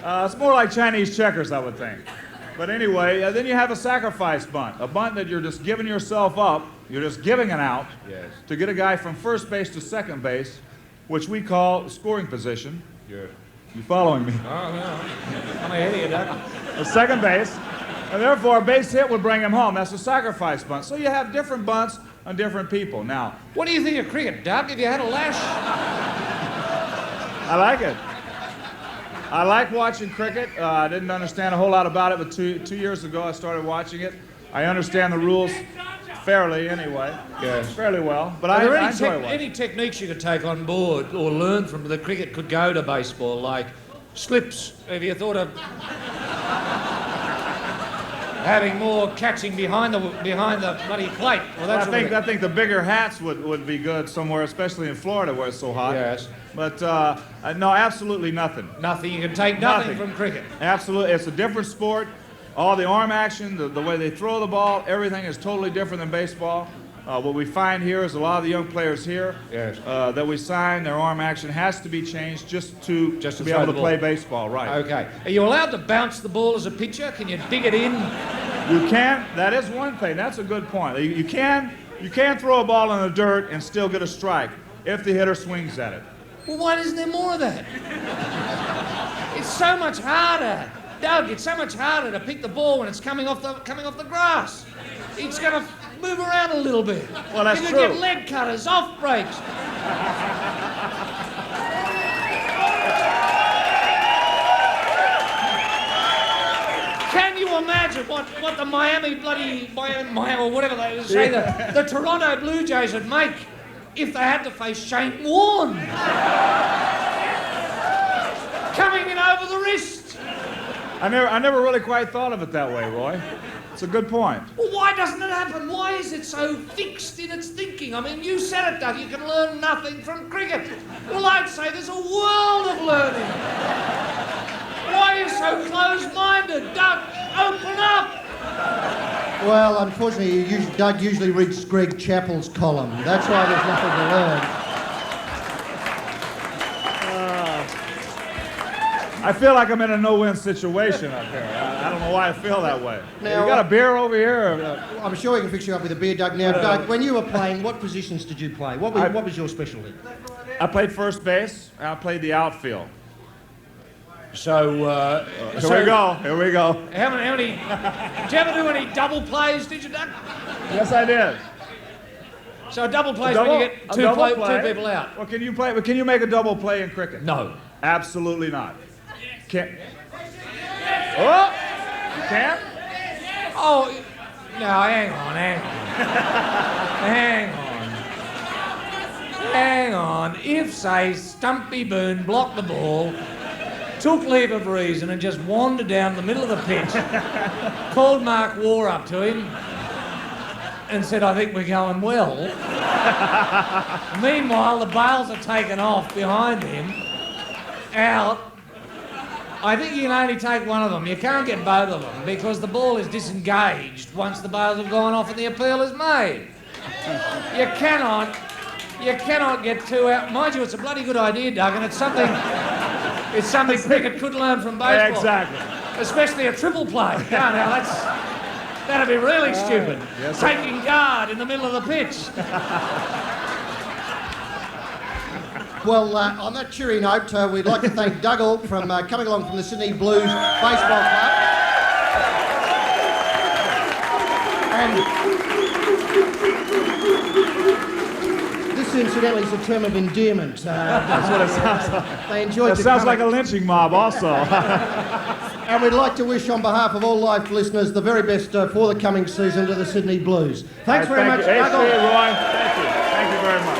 It's more like Chinese checkers, I would think. But anyway, then you have a sacrifice bunt. A bunt that you're just giving yourself up, you're just giving an out to get a guy from first base to second base, which we call scoring position. Yeah. You following me? Oh, no. I'm ahead of you, Doug. A second base. And therefore, a base hit would bring him home. That's a sacrifice bunt. So you have different bunts on different people. Now, What do you think of cricket, Doug? If you had a lash? I like it. I like watching cricket. I didn't understand a whole lot about it, but two years ago I started watching it. I understand the rules fairly anyway. Yes. Fairly well. But Are there I enjoy watching. any techniques you could take on board or learn from the cricket could go to baseball, like slips? Have you thought of having more catching behind the bloody plate? Well, I think the bigger hats would be good somewhere, especially in Florida where it's so hot. Yes. But no, absolutely nothing. Nothing. You can take nothing from cricket. Absolutely. It's a different sport. All the arm action, the way they throw the ball, everything is totally different than baseball. What we find here is a lot of the young players here that we sign, their arm action has to be changed just to be able to play baseball, right? Okay. Are you allowed to bounce the ball as a pitcher? Can you dig it in? You can. That is one thing. That's a good point. You can throw a ball in the dirt and still get a strike if the hitter swings at it. Well, why isn't there more of that? It's so much harder. Doug, it's so much harder to pick the ball when it's coming off the grass. It's going to move around a little bit. Well, that's you true. You get leg cutters, off breaks. Can you imagine what the Miami or whatever they say, the Toronto Blue Jays would make if they had to face Shane Warne coming in over the wrist? I never really quite thought of it that way, Roy. It's a good point. Well, why doesn't it happen? Why is it so fixed in its thinking? I mean, you said it, Doug, you can learn nothing from cricket. Well, I'd say there's a world of learning. Why are you so closed-minded? Doug, open up! Well, unfortunately, Doug usually reads Greg Chappell's column. That's why there's nothing to learn. I feel like I'm in a no-win situation up here. I don't know why I feel that way. Now, you got a beer over here? I'm sure we can fix you up with a beer, Doug. Now, Doug, when you were playing, what positions did you play? What was your specialty? I played first base. I played the outfield. So, Here we go. How many? Did you ever do any double plays? Did you, Doug? Yes, I did. So a double play is when you get two people out. Well, can you make a double play in cricket? No. Absolutely not. Can't. Oh, you can't? Oh, no, hang on. If, say, Stumpy Boone blocked the ball, took leave of reason and just wandered down the middle of the pitch, called Mark Waugh up to him and said, I think we're going well. Meanwhile, the bails are taken off behind him, out. I think you can only take one of them. You can't get both of them because the ball is disengaged once the bails have gone off and the appeal is made. You cannot get two out. Mind you, it's a bloody good idea, Doug, and it's something cricket could learn from baseball. Exactly. Especially a triple play. No, that'd be really stupid. Yes, taking guard in the middle of the pitch. Well, on that cheery note, we'd like to thank Dougal from coming along from the Sydney Blues Baseball Club. And this, incidentally, is a term of endearment. That's what it sounds like. They enjoyed That sounds like a lynching mob also. And we'd like to wish, on behalf of all live listeners, the very best for the coming season to the Sydney Blues. Thanks very much, Dougal. Roy. Thank you very much.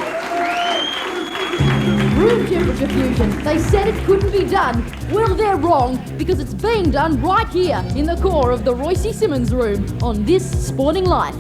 Room temperature fusion. They said it couldn't be done. Well, they're wrong, because it's being done right here in the core of the Royce Simmons room on This Sporting Life.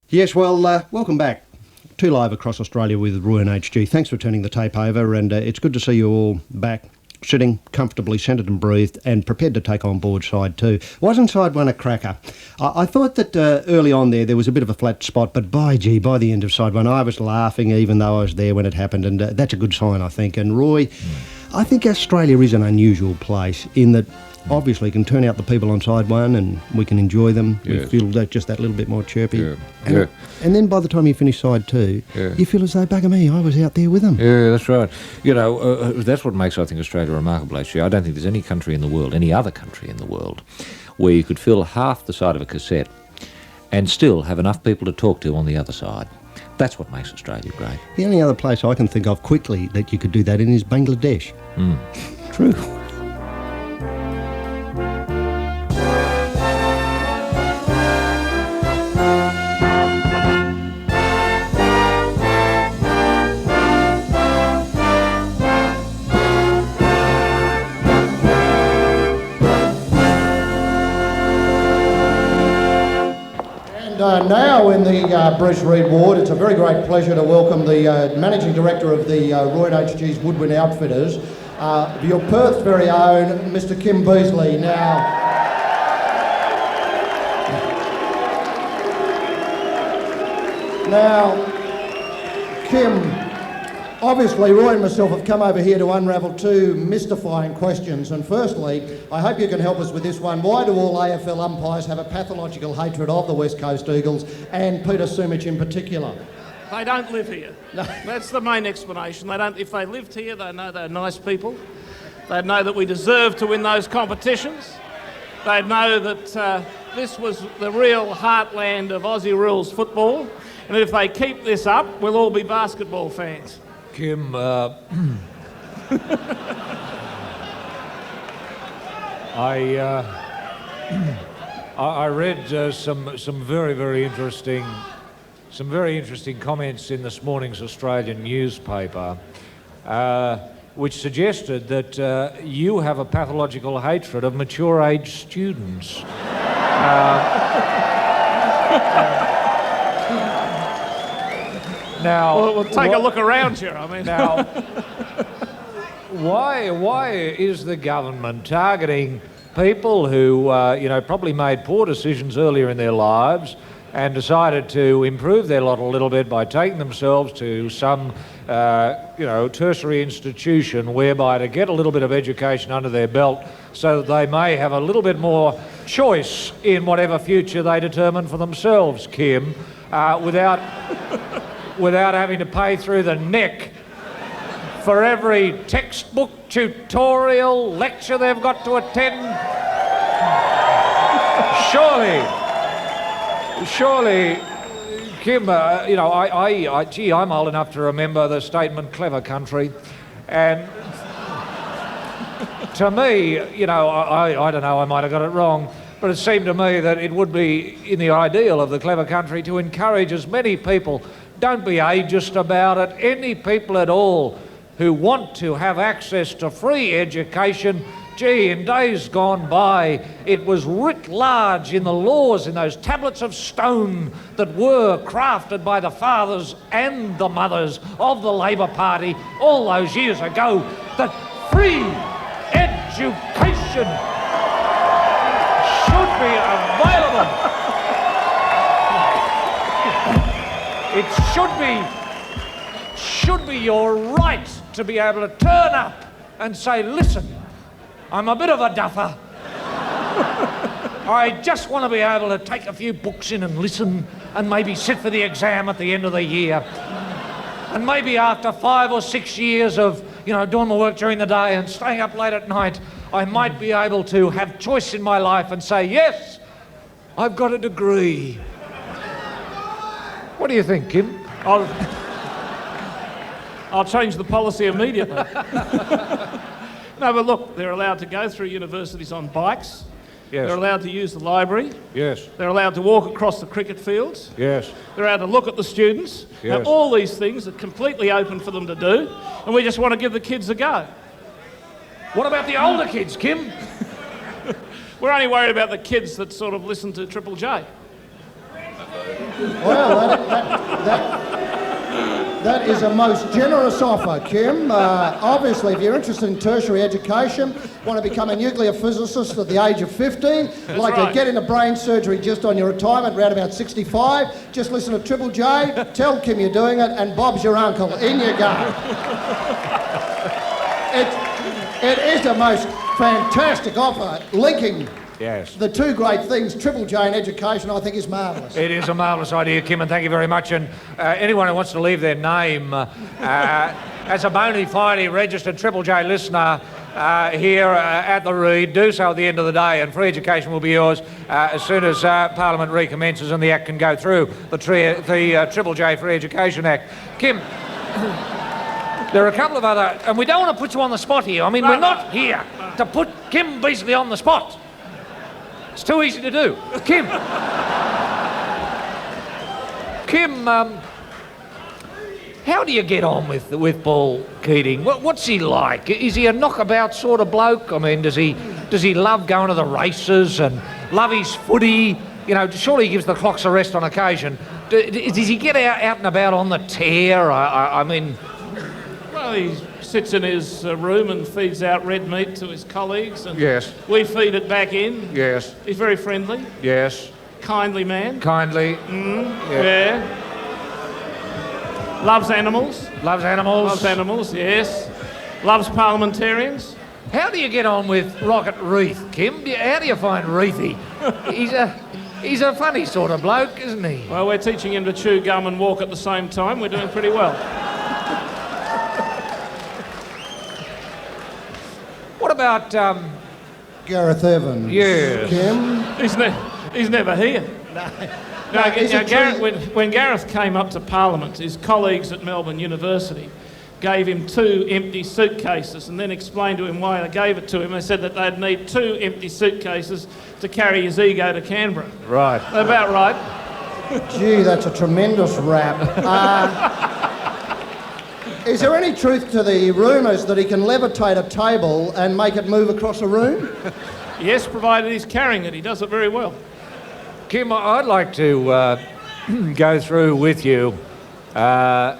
Yes, well, welcome back to Live Across Australia with Roy and HG. Thanks for turning the tape over, and it's good to see you all back, sitting comfortably, centred and breathed, and prepared to take on board side two. Wasn't side one a cracker? I thought that early on there was a bit of a flat spot, but by the end of side one, I was laughing even though I was there when it happened, and that's a good sign, I think. And Roy, I think Australia is an unusual place in that obviously can turn out the people on side one and we can enjoy them. Yes. We feel just that little bit more chirpy. Yeah. And, Yeah. and then by the time you finish side two, you feel as though, bugger me, I was out there with them. Yeah, that's right. You know, that's what makes, I think, Australia remarkable, actually. I don't think there's any country in the world, any other country in the world, where you could fill half the side of a cassette and still have enough people to talk to on the other side. That's what makes Australia great. The only other place I can think of quickly that you could do that in is Bangladesh. True. Now in the Bruce Reid Ward, it's a very great pleasure to welcome the Managing Director of the Roy and HG's Woodwind Outfitters, your Perth's very own, Mr. Kim Beazley. Now, Kim, obviously Roy and myself have come over here to unravel two mystifying questions, and firstly, I hope you can help us with this one. Why do all AFL umpires have a pathological hatred of the West Coast Eagles and Peter Sumich in particular? They don't live here. No. That's the main explanation. They don't. If they lived here, they know they're nice people. They'd know that we deserve to win those competitions. They'd know that this was the real heartland of Aussie rules football, and if they keep this up, we'll all be basketball fans. Kim, I read some very interesting comments in this morning's Australian newspaper, which suggested that you have a pathological hatred of mature age students. Now, we'll take a look around here. I mean, now, why is the government targeting people who probably made poor decisions earlier in their lives and decided to improve their lot a little bit by taking themselves to some tertiary institution whereby to get a little bit of education under their belt so that they may have a little bit more choice in whatever future they determine for themselves, Kim, without having to pay through the neck for every textbook, tutorial, lecture they've got to attend? Surely, Kim, I'm old enough to remember the statement "clever country," and to me, I don't know, I might have got it wrong, but it seemed to me that it would be in the ideal of the clever country to encourage as many people, don't be ageist about it, any people at all who want to have access to free education. Gee, in days gone by, it was writ large in the laws, in those tablets of stone that were crafted by the fathers and the mothers of the Labor Party all those years ago, that free education should be available. It should be your right to be able to turn up and say, listen, I'm a bit of a duffer. I just want to be able to take a few books in and listen and maybe sit for the exam at the end of the year. And maybe after 5 or 6 years of, doing my work during the day and staying up late at night, I might be able to have choice in my life and say, yes, I've got a degree. What do you think, Kim? I'll change the policy immediately. No, but look, they're allowed to go through universities on bikes. Yes. They're allowed to use the library. Yes. They're allowed to walk across the cricket fields. Yes. They're allowed to look at the students. Yes. Now, all these things are completely open for them to do, and we just want to give the kids a go. What about the older kids, Kim? We're only worried about the kids that sort of listen to Triple J. Well, that is a most generous offer, Kim. Obviously, if you're interested in tertiary education, want to become a nuclear physicist at the age of 50, to get into brain surgery just on your retirement, around about 65, just listen to Triple J, tell Kim you're doing it, and Bob's your uncle. In you go. It is a most Fantastic offer, linking Yes. the two great things, Triple J and education, I think is marvellous. It is a marvellous idea, Kim, and thank you very much. And anyone who wants to leave their name as a bona fide registered Triple J listener here at the Reed, do so at the end of the day, and free education will be yours as soon as Parliament recommences and the Act can go through, the Triple J Free Education Act. Kim, there are a couple of other, and we don't want to put you on the spot here. I mean, we're not here to put Kim Beazley on the spot. It's too easy to do. Kim, how do you get on with Paul Keating? What's he like? Is he a knockabout sort of bloke? I mean, does he love going to the races and love his footy? You know, surely he gives the clocks a rest on occasion. Does he get out and about on the tear? I mean... Well, he sits in his room and feeds out red meat to his colleagues, and Yes. we feed it back in. Yes. He's very friendly, Yes. kindly man. Kindly. Yeah. Loves animals. Loves animals. Loves animals, yes. Loves parliamentarians. How do you get on with Rocket Reith, Kim? How do you find Reithy? He's a funny sort of bloke, isn't he? Well, we're teaching him to chew gum and walk at the same time. We're doing pretty well. What about... Gareth Evans. Yes. Kim? He's never here. No, is it Gareth, true- when Gareth came up to Parliament, his colleagues at Melbourne University gave him 2 empty suitcases and then explained to him why they gave it to him. They said that they'd need 2 empty suitcases to carry his ego to Canberra. Right. About right. Gee, that's a tremendous rap. Is there any truth to the rumours that he can levitate a table and make it move across a room? Yes, provided he's carrying it. He does it very well. Kim, I'd like to go through with you a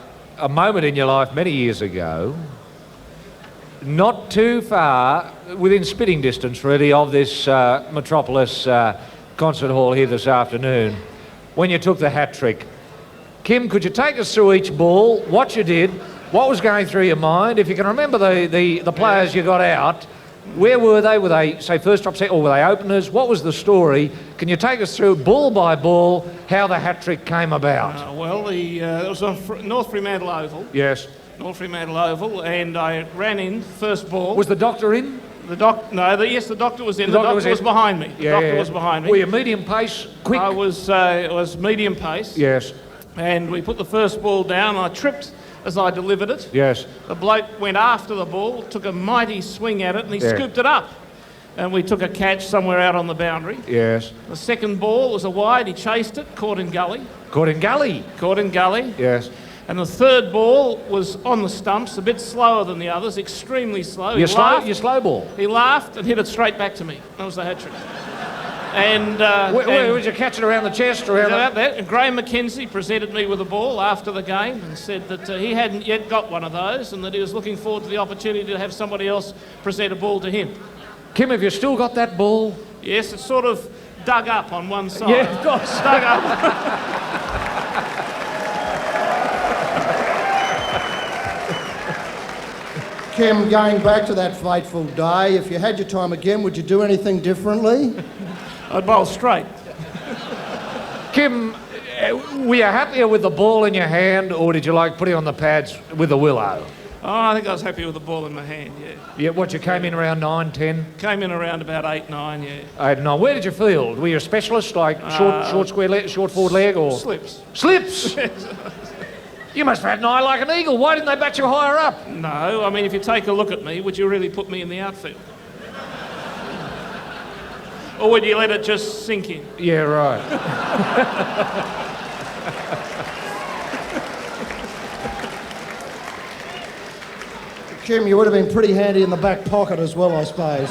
moment in your life many years ago, not too far, within spitting distance really, of this Metropolis concert hall here this afternoon, when you took the hat trick. Kim, could you take us through each ball, what you did, what was going through your mind? If you can remember the players you got out, where were they? Were they, say, first drop set, or were they openers? What was the story? Can you take us through, ball by ball, how the hat-trick came about? It was on North Fremantle Oval. Yes. North Fremantle Oval, and I ran in, first ball. Was the doctor in? Yes, the doctor was in. The doctor was behind me. The doctor was behind me. Were you medium pace, quick? I was medium pace. Yes. And we put the first ball down. I tripped as I delivered it. Yes. The bloke went after the ball, took a mighty swing at it, and he scooped it up. And we took a catch somewhere out on the boundary. Yes. The second ball was a wide. He chased it, caught in gully. Caught in gully? Caught in gully. Yes. And the third ball was on the stumps, a bit slower than the others, extremely slow. Your slow ball? He laughed and hit it straight back to me. That was the hat trick. And where would you catch it, around the chest? That. And Graham McKenzie presented me with a ball after the game and said that he hadn't yet got one of those and that he was looking forward to the opportunity to have somebody else present a ball to him. Kim, have you still got that ball? Yes, it's sort of dug up on one side. Yeah, of course. Dug up. Kim, going back to that fateful day, if you had your time again, would you do anything differently? I'd bowl straight. Kim, were you happier with the ball in your hand, or did you like putting on the pads with the willow? Oh, I think I was happy with the ball in my hand, yeah. Yeah, what, you came in around 9, 10? Came in around about 8, 9, yeah. 8, 9. Where did you field? Were you a specialist, like short square leg, short forward leg, or...? Slips. Slips? You must have had an eye like an eagle. Why didn't they bat you higher up? No, I mean, if you take a look at me, would you really put me in the outfield? Or would you let it just sink in? Yeah, right. Kim, you would have been pretty handy in the back pocket as well, I suppose.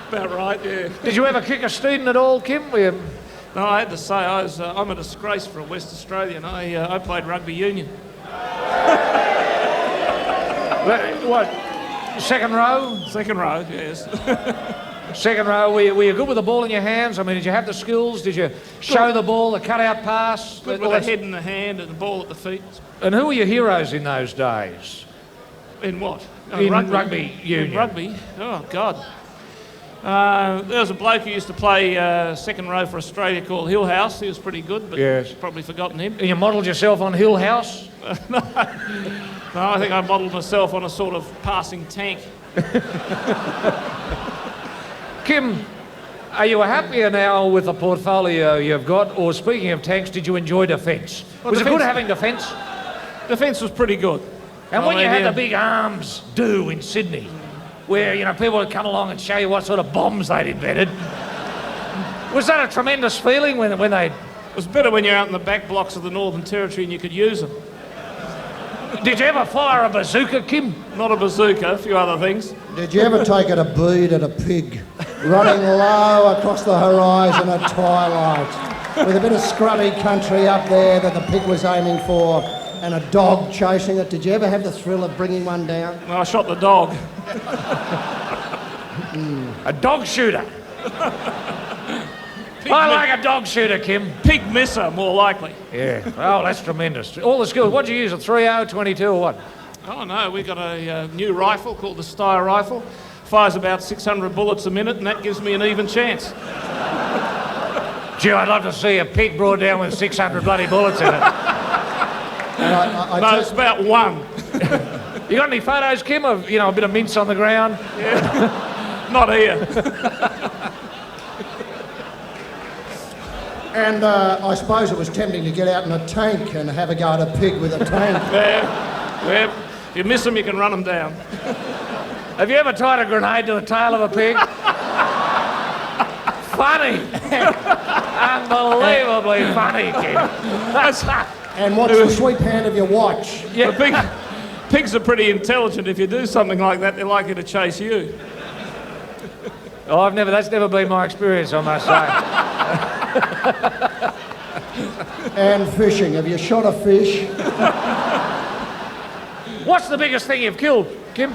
About right, yeah. Did you ever kick a student at all, Kim? No, I had to say, I'm a disgrace for a West Australian. I played rugby union. What? Second row? Second row, yes. Second row, were you good with the ball in your hands? I mean, did you have the skills? Did you show the ball, the cut-out pass? Good with the head in the hand and the ball at the feet. And who were your heroes in those days? In what? In rugby union. In rugby? Oh, God. There was a bloke who used to play second row for Australia called Hillhouse. He was pretty good, but Yes. you've probably forgotten him. You modelled yourself on Hill House? No, I think I modelled myself on a sort of passing tank. Kim, are you happier now with the portfolio you've got? Or speaking of tanks, did you enjoy defence? Well, Was it good defence- having defence? Defence was pretty good. And I when you mean, had yeah. the big arms do in Sydney, where, you know, people would come along and show you what sort of bombs they'd invented, was that a tremendous feeling when they... It was better when you're out in the back blocks of the Northern Territory and you could use them. Did you ever fire a bazooka, Kim? Not a bazooka, a few other things. Did you ever take it a bead at a pig running low across the horizon at twilight with a bit of scrubby country up there that the pig was aiming for and a dog chasing it? Did you ever have the thrill of bringing one down? No, I shot the dog. A dog shooter. I like a dog shooter, Kim. Pig misser, more likely. Yeah. Oh, that's tremendous. All the skills. What do you use, a 3.0, 22 or what? Oh, no, we got a new rifle called the Steyr rifle. Fires about 600 bullets a minute, and that gives me an even chance. Gee, I'd love to see a pig brought down with 600 bloody bullets in it. And No, it's about one. You got any photos, Kim, of, you know, a bit of mince on the ground? Yeah. Not here. And I suppose it was tempting to get out in a tank and have a go at a pig with a tank. Yeah. If you miss them, you can run them down. Have you ever tied a grenade to the tail of a pig? Funny. Unbelievably funny, Kim. And what's the sweep hand of your watch? Yeah. Pigs are pretty intelligent. If you do something like that, they're likely to chase you. Oh, that's never been my experience, I must say. And fishing. Have you shot a fish? What's the biggest thing you've killed, Kim?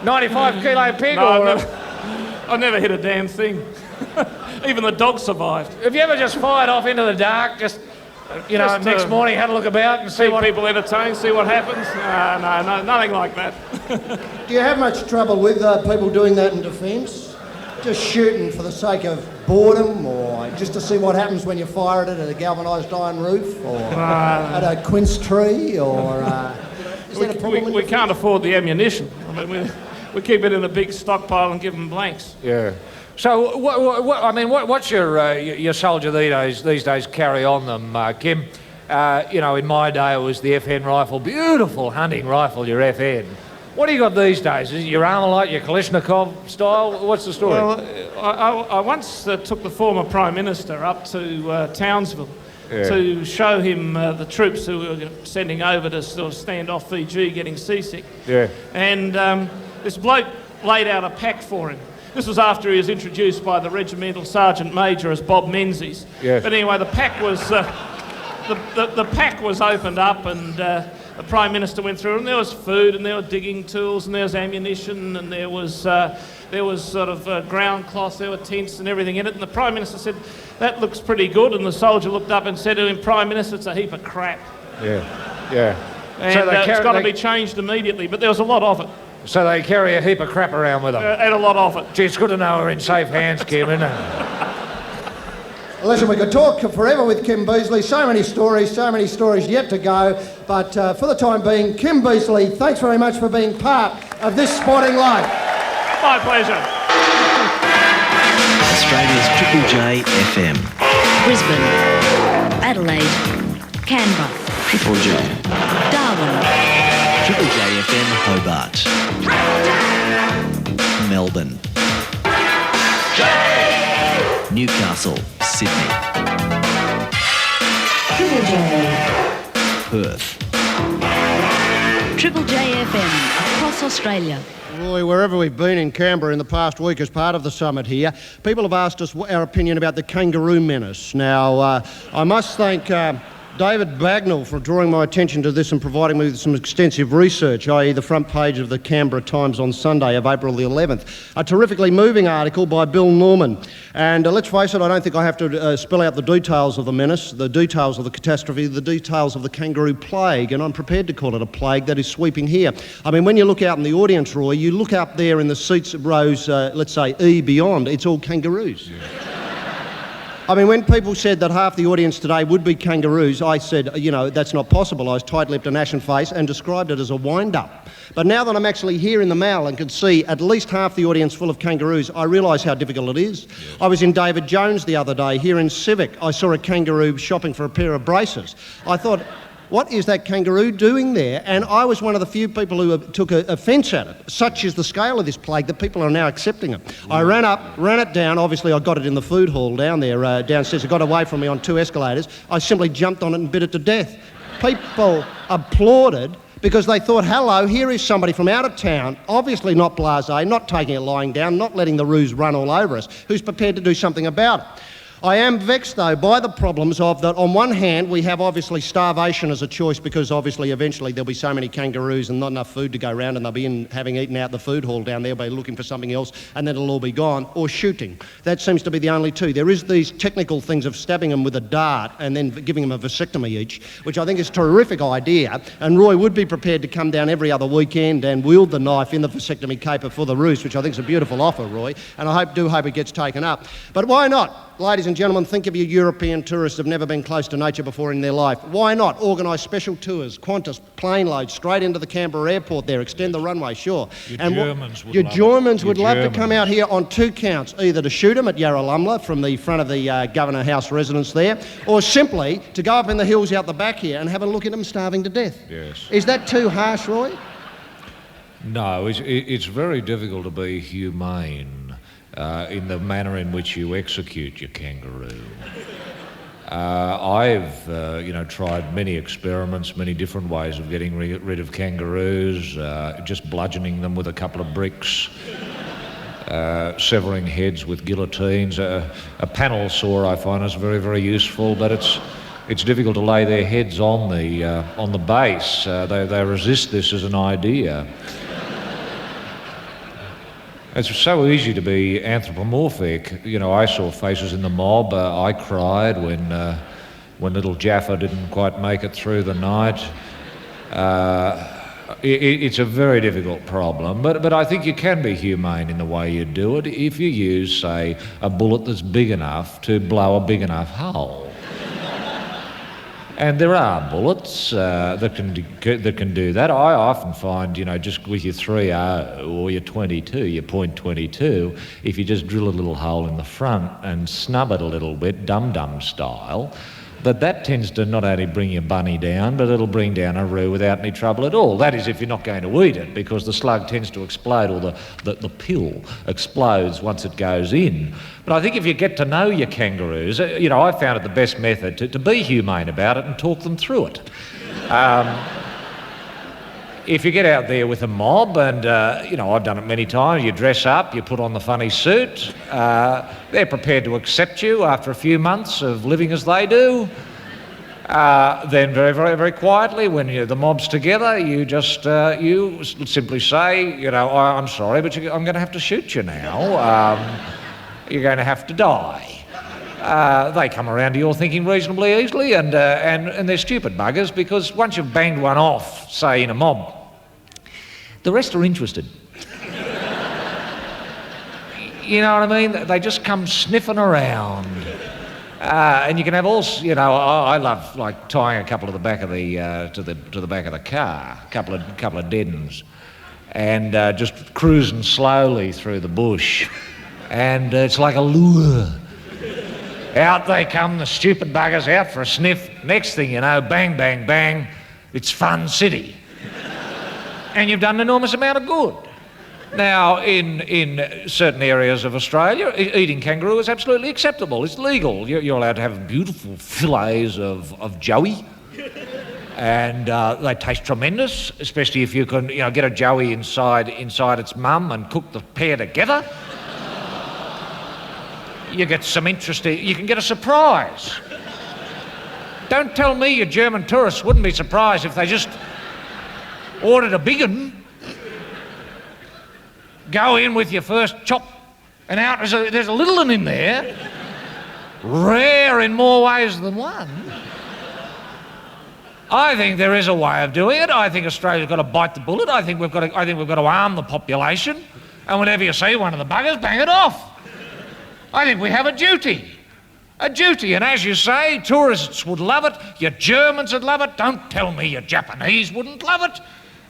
95 kilo pig No, or... I never hit a damn thing. Even the dog survived. Have you ever just fired off into the dark, just, you know, Just, next morning had a look about and see See what... people entertain, see what happens? No, nothing like that. Do you have much trouble with people doing that in defence? Just shooting for the sake of boredom, or just to see what happens when you fire it at a galvanised iron roof, or at a quince tree, or... is that a problem? We can't afford the ammunition. I mean, we keep it in a big stockpile and give them blanks. Yeah. So, what's your soldier these days carry on them, Kim? You know, in my day it was the FN rifle, beautiful hunting rifle, your FN. What do you got these days? Is it your Armalite, your Kalashnikov style? What's the story? Well, I once took the former Prime Minister up to Townsville to show him the troops who we were sending over to sort of stand off Fiji getting seasick. Yeah. And this bloke laid out a pack for him. This was after he was introduced by the Regimental Sergeant Major as Bob Menzies. Yes. But anyway, the pack was the pack was opened up, and the Prime Minister went through it, and there was food, and there were digging tools, and there was ammunition, and there was sort of ground cloth, there were tents and everything in it. And the Prime Minister said, "That looks pretty good." And the soldier looked up and said to him, "Prime Minister, it's a heap of crap." Yeah. And So it's got to be changed immediately. But there was a lot of it, So they carry a heap of crap around with them. and a lot of it. Gee, it's good to know we're in safe hands, Kim, isn't it? Listen, we could talk forever with Kim Beazley. So many stories yet to go. But for the time being, Kim Beazley, thanks very much for being part of this sporting life. My pleasure. Australia's Triple J FM. Brisbane, Adelaide, Canberra, Triple J. Darwin, Triple J FM Hobart. Melbourne. Newcastle, Sydney. Triple J, Perth. Triple J FM across Australia. Roy, wherever we've been in Canberra in the past week as part of the summit here, people have asked us our opinion about the kangaroo menace. Now, I must thank David Bagnall for drawing my attention to this and providing me with some extensive research, i.e. the front page of the Canberra Times on Sunday of April the 11th. A terrifically moving article by Bill Norman. And let's face it, I don't think I have to spell out the details of the menace, the details of the catastrophe, the details of the kangaroo plague, and I'm prepared to call it a plague that is sweeping here. I mean, when you look out in the audience, Roy, you look up there in the seats rows, let's say E beyond, it's all kangaroos. Yeah. I mean, when people said that half the audience today would be kangaroos, I said, you know, that's not possible. I was tight-lipped and ashen-faced and described it as a wind-up. But now that I'm actually here in the Mall and can see at least half the audience full of kangaroos, I realise how difficult it is. Yes. I was in David Jones the other day, here in Civic. I saw a kangaroo shopping for a pair of braces. I thought, what is that kangaroo doing there? And I was one of the few people who took offence at it. Such is the scale of this plague that people are now accepting it. I ran it down. Obviously, I got it in the food hall down there, downstairs. It got away from me on 2 escalators. I simply jumped on it and bit it to death. People applauded because they thought, hello, here is somebody from out of town, obviously not blasé, not taking it lying down, not letting the ruse run all over us, who's prepared to do something about it. I am vexed, though, by the problems of that. On one hand, we have obviously starvation as a choice because obviously eventually there'll be so many kangaroos and not enough food to go around and they'll be having eaten out the food hall down there, they'll be looking for something else and then it'll all be gone. Or shooting. That seems to be the only two. There is these technical things of stabbing them with a dart and then giving them a vasectomy each, which I think is a terrific idea. And Roy would be prepared to come down every other weekend and wield the knife in the vasectomy caper for the roost, which I think is a beautiful offer, Roy. And I do hope it gets taken up. But why not? Ladies and gentlemen, think of your European tourists who've never been close to nature before in their life. Why not organise special tours, Qantas, plane loads, straight into the Canberra airport there, extend the runway, sure. Your Germans would love to come out here on 2 counts, either to shoot them at Yarralumla from the front of the Governor House residence there, or simply to go up in the hills out the back here and have a look at them starving to death. Yes. Is that too harsh, Roy? No, it's very difficult to be humane in the manner in which you execute your kangaroo. I've tried many experiments, many different ways of getting rid of kangaroos, just bludgeoning them with a couple of bricks, severing heads with guillotines. A panel saw I find is very, very useful, but it's difficult to lay their heads on the base. They resist this as an idea. It's so easy to be anthropomorphic. You know, I saw faces in the mob. I cried when little Jaffa didn't quite make it through the night. It's a very difficult problem, but I think you can be humane in the way you do it if you use, say, a bullet that's big enough to blow a big enough hole. And there are bullets that can do that. I often find, just with your 3.0 or your 22, your .22, if you just drill a little hole in the front and snub it a little bit, dum-dum style, that tends to not only bring your bunny down, but it'll bring down a roo without any trouble at all. That is if you're not going to eat it, because the slug tends to explode, or the pill explodes once it goes in. But I think if you get to know your kangaroos, I found it the best method to be humane about it and talk them through it. If you get out there with a mob, and, I've done it many times, you dress up, you put on the funny suit, they're prepared to accept you after a few months of living as they do. Then very, very, very quietly, when the mob's together, you just, you simply say, I'm sorry, but I'm going to have to shoot you now. You're going to have to die. They come around to your thinking reasonably easily, and they're stupid buggers, because once you've banged one off, say in a mob, the rest are interested. You know what I mean? They just come sniffing around, and you can have all. I love like tying a couple of the back of the to the back of the car, a couple of dead uns, and just cruising slowly through the bush, and it's like a lure. Out they come, the stupid buggers, out for a sniff. Next thing you know, bang, bang, bang, it's Fun City. And you've done an enormous amount of good. Now, in certain areas of Australia, eating kangaroo is absolutely acceptable. It's legal. You're allowed to have beautiful fillets of joey. And they taste tremendous, especially if you can get a joey inside its mum and cook the pair together. You get some interesting, you can get a surprise. Don't tell me your German tourists wouldn't be surprised if they just ordered a big un. Go in with your first chop, and out there's a little one in there. Rare in more ways than one. I think there is a way of doing it. I think Australia's got to bite the bullet. I think we've got to arm the population, and whenever you see one of the buggers, bang it off. I think we have a duty. A duty, and as you say, tourists would love it, your Germans would love it, don't tell me your Japanese wouldn't love it,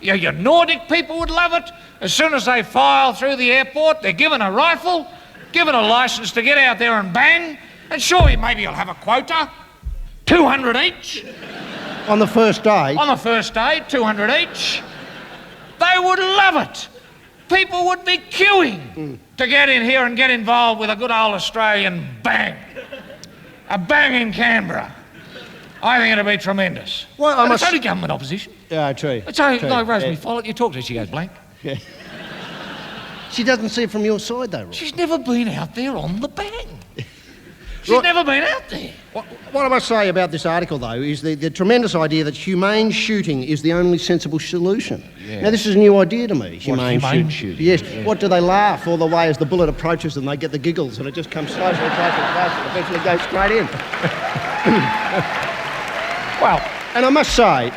your Nordic people would love it. As soon as they file through the airport, they're given a rifle, given a licence to get out there and bang, and surely maybe you'll have a quota, 200 each. On the first day? On the first day, 200 each. They would love it. People would be queuing to get in here and get involved with a good old Australian bang. A bang in Canberra. I think it'd be tremendous. Well, it's only government opposition. Yeah, true. It's only true. like Rosemary Follett. You talk to her, she goes blank. Yeah. She doesn't see it from your side, though, Roy. She's never been out there on the bang. She's never been out there. What I must say about this article, though, is the tremendous idea that humane shooting is the only sensible solution. Yeah. Now, this is a new idea to me, humane shooting? Yes. Yeah. What do they laugh all the way as the bullet approaches them? They get the giggles and it just comes slowly and eventually goes straight in. Well, and I must say,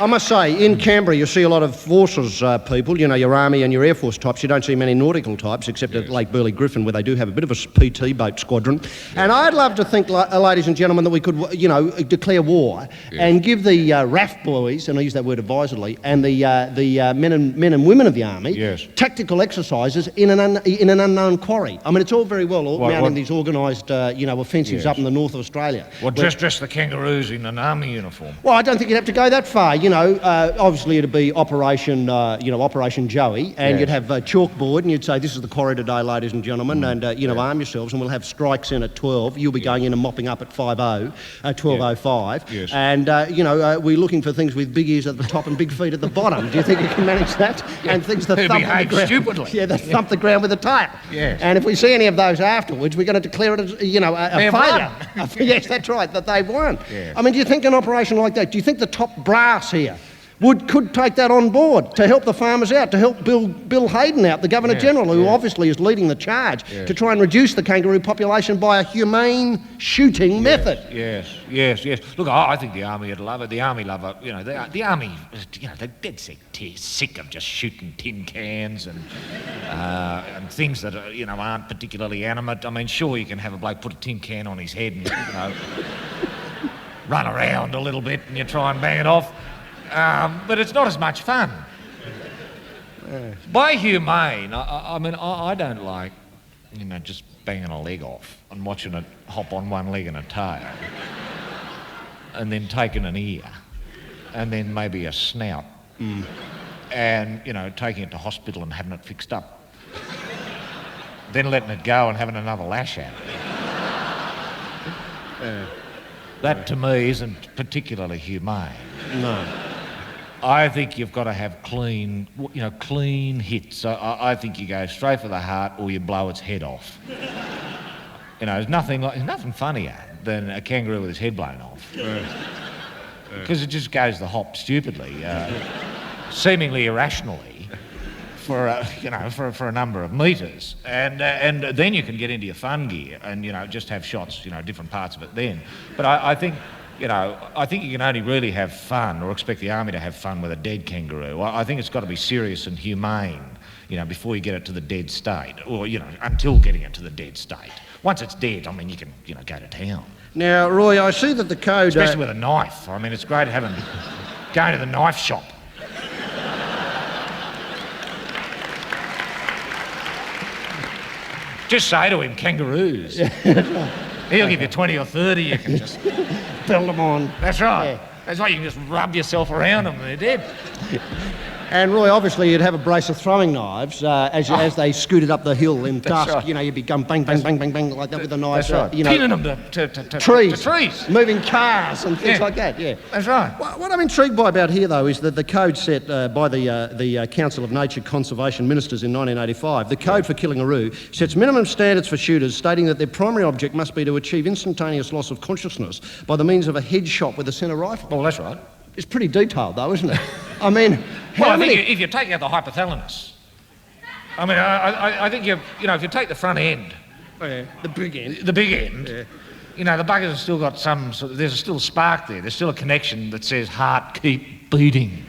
in Canberra you see a lot of forces people, you know, your Army and your Air Force types. You don't see many nautical types, except at Lake Burley Griffin, where they do have a bit of a PT boat squadron. And I'd love to think, ladies and gentlemen, that we could, you know, declare war and give the RAF boys, and I use that word advisedly, and the men and women of the Army tactical exercises in an unknown quarry. I mean, it's all very well mounting these organised, offensives up in the north of Australia. Well, dress the kangaroos in an army uniform. Well, I don't think you'd have to go that far. You know, obviously it'd be Operation Joey, and you'd have a chalkboard, and you'd say, "This is the quarry today, ladies and gentlemen, and arm yourselves." And we'll have strikes in at 12. You'll be going in and mopping up at 12:05. Yes. And we're looking for things with big ears at the top and big feet at the bottom. Do you think you can manage that? And things that Who thump the behave ground. stupidly. Yeah, that thump the ground with a tape. Yes. And if we see any of those afterwards, we're going to declare it as a failure. Yes, that's right. That they've won. Yes. I mean, do you think an operation like that? Do you think the top brass here could take that on board to help the farmers out, to help Bill Hayden out, the Governor-General, who obviously is leading the charge to try and reduce the kangaroo population by a humane shooting method? Yes. Look, I think the Army would love it. The Army love it. You know, the Army, they're dead sick of just shooting tin cans and things that aren't particularly animate. I mean, sure, you can have a bloke put a tin can on his head and run around a little bit and you try and bang it off. But it's not as much fun. By humane, I don't like, just banging a leg off and watching it hop on one leg and a tail, and then taking an ear, and then maybe a snout, and, taking it to hospital and having it fixed up, then letting it go and having another lash at it. That, to me, isn't particularly humane. No. I think you've got to have clean hits. I think you go straight for the heart or you blow its head off. There's nothing funnier than a kangaroo with its head blown off. Because it just goes the hop stupidly, seemingly irrationally, for a number of metres, and then you can get into your fun gear and just have shots, different parts of it then. But I think you can only really have fun or expect the Army to have fun with a dead kangaroo. I think it's got to be serious and humane, before you get it to the dead state, or until getting it to the dead state. Once it's dead, you can go to town. Now, Roy, I see that the code, especially with a knife. It's great going to the knife shop. Just say to him, kangaroos. He'll give you 20 or 30, you can just build them on. That's right. Yeah. That's why you can just rub yourself around them and they're dead. And Roy, obviously, you'd have a brace of throwing knives as they scooted up the hill in dusk. Right. You know, you'd be going bang, bang, bang, bang, bang like that with the knives. That's right. You know, Pinning them to trees, trees. moving cars and things Yeah. like that. Yeah. That's right. What I'm intrigued by about here, though, is that the code set by the Council of Nature Conservation Ministers in 1985, the code for killing a roo, sets minimum standards for shooters, stating that their primary object must be to achieve instantaneous loss of consciousness by the means of a headshot with a centre rifle. Well, that's right. It's pretty detailed, though, isn't it? I mean, Well, how I many... think if you take out the hypothalamus, I mean, I think if you take the front end, the big end. the big end, you know, the buggers have still got some. There's still a spark there. There's still a connection that says heart keep beating.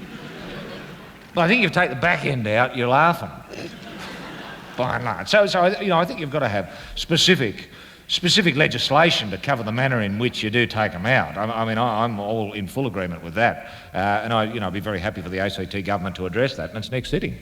But I think if you take the back end out, you're laughing. By and large. So you know, I think you've got to have specific legislation to cover the manner in which you do take them out. I mean, I'm all in full agreement with that, and I'd be very happy for the ACT government to address that in its next sitting.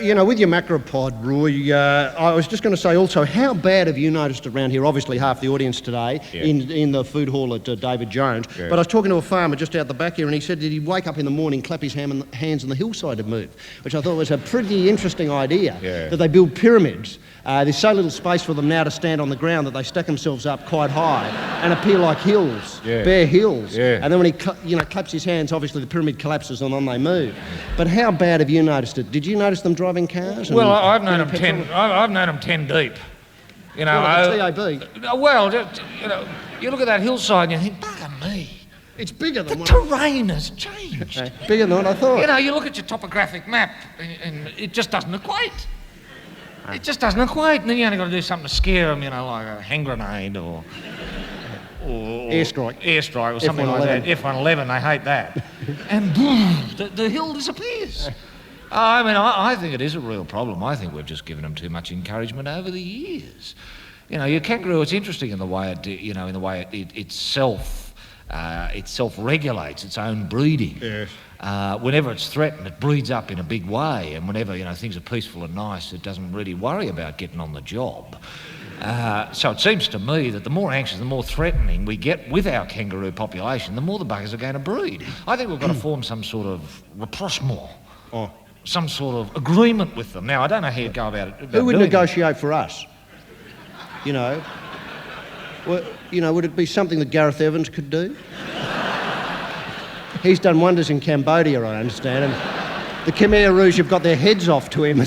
You know, with your macropod, Roy, I was just going to say also, how bad have you noticed around here? Obviously, half the audience today in the food hall at David Jones. Yeah. But I was talking to a farmer just out the back here, and he said that he'd wake up in the morning, clap his hands, and the hillside would move, which I thought was a pretty interesting idea. Yeah. That they build pyramids. There's so little space for them now to stand on the ground that they stack themselves up quite high and appear like hills, bare hills. Yeah. And then when he claps his hands, obviously the pyramid collapses and on they move. But how bad have you noticed it? Did you notice them driving cars? Well, I've known them I've known them 10 deep. You know, TAB. Well, you know, you look at that hillside and you think, bugger me. It's bigger than The terrain has changed. bigger than what I thought. You know, you look at your topographic map and it just doesn't equate. It just doesn't equate, and then you only got to do something to scare them, you know, like a hand grenade or airstrike or something like that. F-111, they hate that. And boom, the hill disappears. I mean, I think it is a real problem. I think we've just given them too much encouragement over the years. You know, your kangaroo, it's interesting in the way it self-regulates its own breeding. Yes. Whenever it's threatened, it breeds up in a big way, and whenever things are peaceful and nice, it doesn't really worry about getting on the job. So it seems to me that the more anxious, the more threatening we get with our kangaroo population, the more the buggers are going to breed. I think we've got to form some sort of rapprochement, some sort of agreement with them. Now, I don't know how you'd go about it. Who would negotiate for us? You know, would it be something that Gareth Evans could do? He's done wonders in Cambodia, I understand, and the Khmer Rouge have got their heads off to him,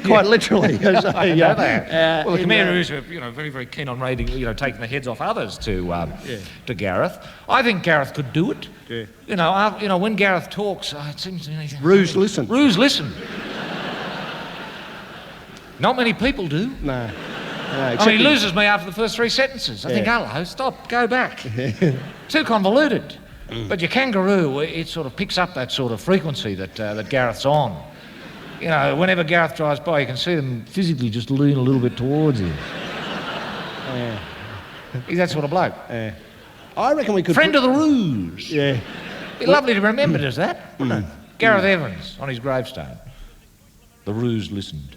quite literally. I know that. Well, the Khmer Rouge are, very, very keen on raiding, taking the heads off others to Gareth. I think Gareth could do it. Yeah. When Gareth talks, it seems to me... Rouge listen. Rouge listen. Not many people do. No. I mean, he loses me after the first 3 sentences. I think, hello, stop, go back. Too convoluted. But your kangaroo, it sort of picks up that sort of frequency that Gareth's on. Whenever Gareth drives by, you can see them physically just lean a little bit towards him. He's that sort of bloke. I reckon we could... Friend of the Rouge. Yeah. Be lovely to remember as that, wouldn't it? Gareth Evans on his gravestone. The Rouge listened.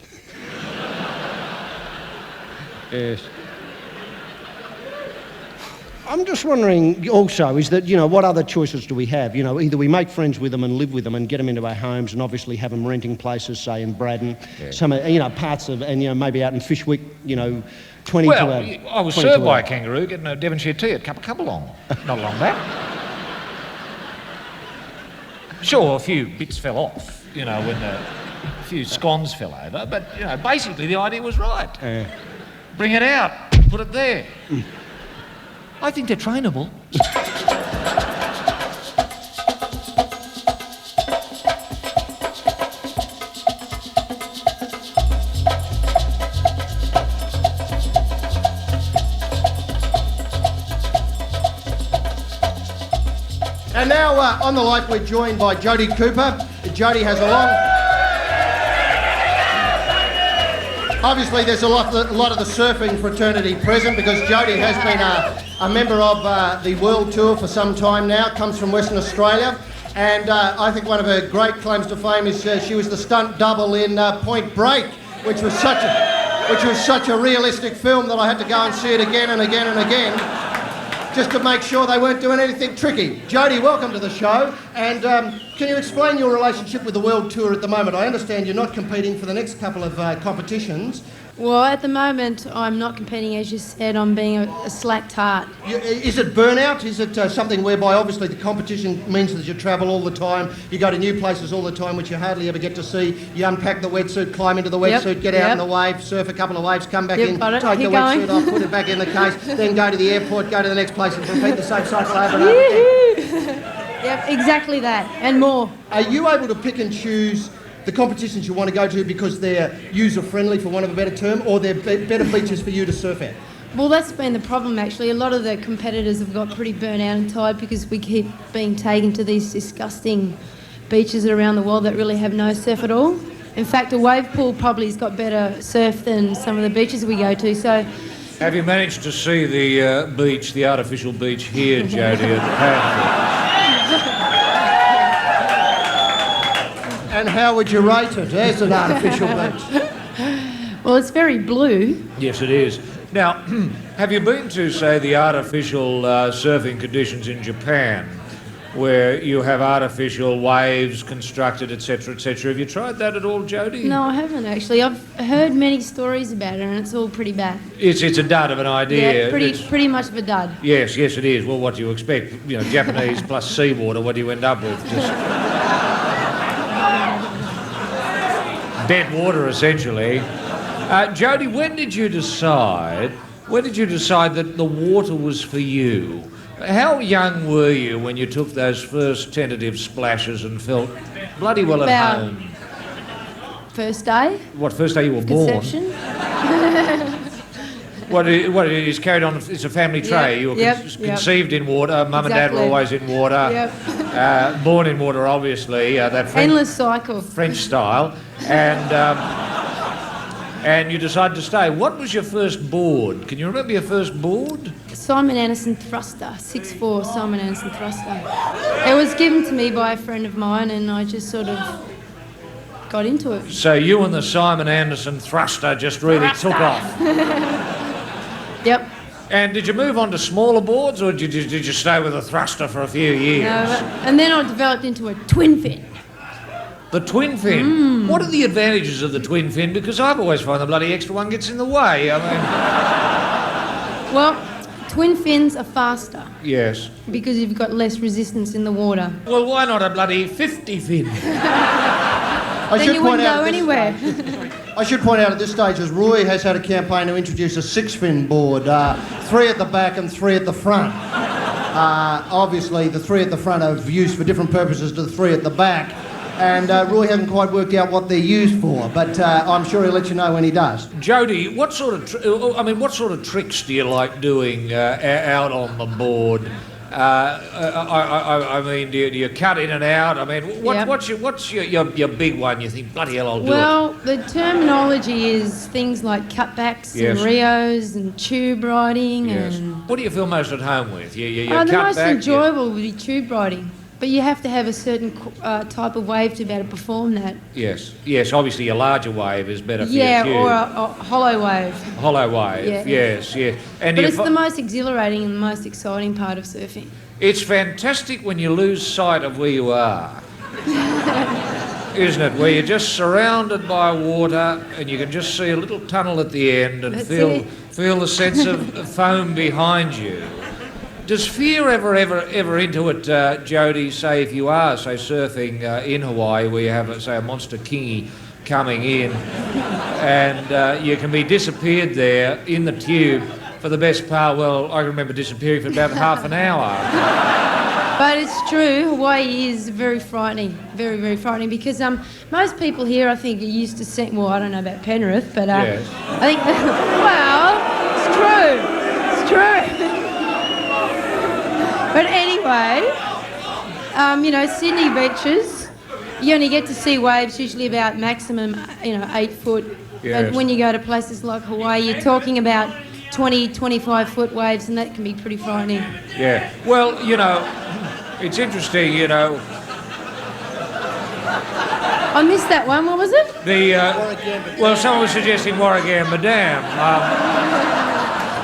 Yes. I'm just wondering also is that, what other choices do we have? Either we make friends with them and live with them and get them into our homes and obviously have them renting places, say in Braddon, some, parts of, and, maybe out in Fishwick, 20 to a... I was served by a kangaroo getting a Devonshire tea at Cupper not long back. Sure, a few bits fell off, when a few scones fell over, but, basically the idea was right. Bring it out, put it there. I think they're trainable. And now on the light we're joined by Jodie Cooper. Jodie has a long... Obviously, there's a lot of the surfing fraternity present because Jodie has been a member of the World Tour for some time now, comes from Western Australia, and I think one of her great claims to fame is she was the stunt double in Point Break, which was such a realistic film that I had to go and see it again and again and again. just to make sure they weren't doing anything tricky. Jodie, welcome to the show. And can you explain your relationship with the World Tour at the moment? I understand you're not competing for the next couple of competitions. Well, at the moment, I'm not competing, as you said. I'm being a slack tart. Is it burnout? Is it something whereby obviously the competition means that you travel all the time, you go to new places all the time, which you hardly ever get to see, you unpack the wetsuit, climb into the wetsuit, get out in the wave, surf a couple of waves, come back in, take the wetsuit off, put it back in the case, then go to the airport, go to the next place and repeat the same cycle over and over again? Yep, exactly that, and more. Are you able to pick and choose the competitions you want to go to because they're user-friendly, for want of a better term, or they're better features for you to surf at? Well, that's been the problem, actually. A lot of the competitors have got pretty burnt out and tired because we keep being taken to these disgusting beaches around the world that really have no surf at all. In fact, a wave pool probably has got better surf than some of the beaches we go to, so... Have you managed to see the beach, the artificial beach here, Jodie, at Panthers? And how would you rate it as an artificial beach? Well, it's very blue. Yes, it is. Now, have you been to, say, the artificial surfing conditions in Japan, where you have artificial waves constructed, etc., etc.? Have you tried that at all, Jodie? No, I haven't, actually. I've heard many stories about it, and it's all pretty bad. It's a dud of an idea. Yeah, pretty much of a dud. Yes, it is. Well, what do you expect? You know, Japanese plus seawater, what do you end up with? Just dead water, essentially. Jodie, when did you decide that the water was for you? How young were you when you took those first tentative splashes and felt bloody well at home? First day. What, first day you were Conception. born? What it is carried on, it's a family tray. You were conceived in water, mum and dad were always in water, born in water, obviously, that endless cycle. French style, and you decided to stay. What was your first board? Can you remember your first board? Simon Anderson thruster, 6'4" Simon Anderson thruster. It was given to me by a friend of mine, and I just sort of got into it. So you and the Simon Anderson thruster just really took off. Yep. And did you move on to smaller boards, or did you stay with a thruster for a few years? No, and then I developed into a twin fin. The twin fin? What are the advantages of the twin fin? Because I've always found the bloody extra one gets in the way. I mean... Well, twin fins are faster. Yes. Because you've got less resistance in the water. Well, why not a bloody 50 fin? Then you wouldn't go anywhere. I should point out at this stage, as Roy has had a campaign to introduce a 6-fin board, 3 at the back and 3 at the front. Obviously, the 3 at the front are used for different purposes to the 3 at the back, and Roy hasn't quite worked out what they're used for, but I'm sure he'll let you know when he does. Jodie, what sort of tricks do you like doing out on the board? I mean, do you cut in and out? I mean, what's your big one? You think, bloody hell, I'll do it. Well, the terminology is things like cutbacks and rios and tube riding and... What do you feel most at home with? You the most enjoyable would be tube riding. But you have to have a certain type of wave to be able to perform that. Yes, obviously a larger wave is better for your tube. Yeah, or a hollow wave. Hollow wave, yes. And but it's the most exhilarating and the most exciting part of surfing. It's fantastic when you lose sight of where you are. Isn't it? Where you're just surrounded by water and you can just see a little tunnel at the end and feel the sense of foam behind you. Does fear ever into it, Jodie, say if you are, say, surfing in Hawaii where you have, say, a monster kingy coming in and you can be disappeared there in the tube for the best part, well, I remember disappearing for about half an hour. But it's true, Hawaii is very frightening, very, very frightening, because most people here, I think, are used to seeing, well, I don't know about Penrith, but yes. I think, well, it's true. But anyway, Sydney beaches, you only get to see waves usually about maximum, 8 foot. Yes. But when you go to places like Hawaii, you're talking about 20, 25 foot waves, and that can be pretty frightening. Yeah. Well, it's interesting, I missed that one. What was it? Well, someone was suggesting Warragamba Dam.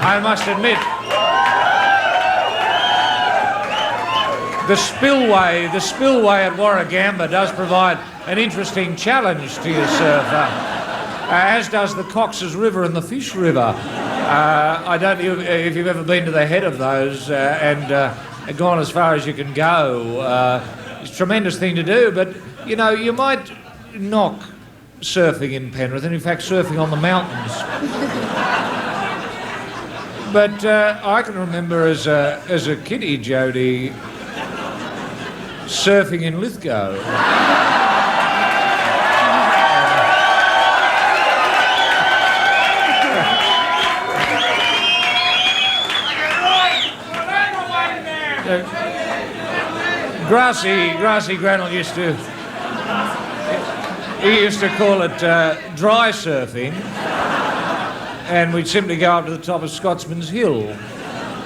I must admit, The spillway at Warragamba does provide an interesting challenge to your surfer, as does the Cox's River and the Fish River. I don't know if you've ever been to the head of those and gone as far as you can go. It's a tremendous thing to do, but, you know, you might knock surfing in Penrith, and in fact surfing on the mountains. But I can remember as a kiddie, Jodie, surfing in Lithgow. Grassy Granell used to call it dry surfing, and we'd simply go up to the top of Scotsman's Hill,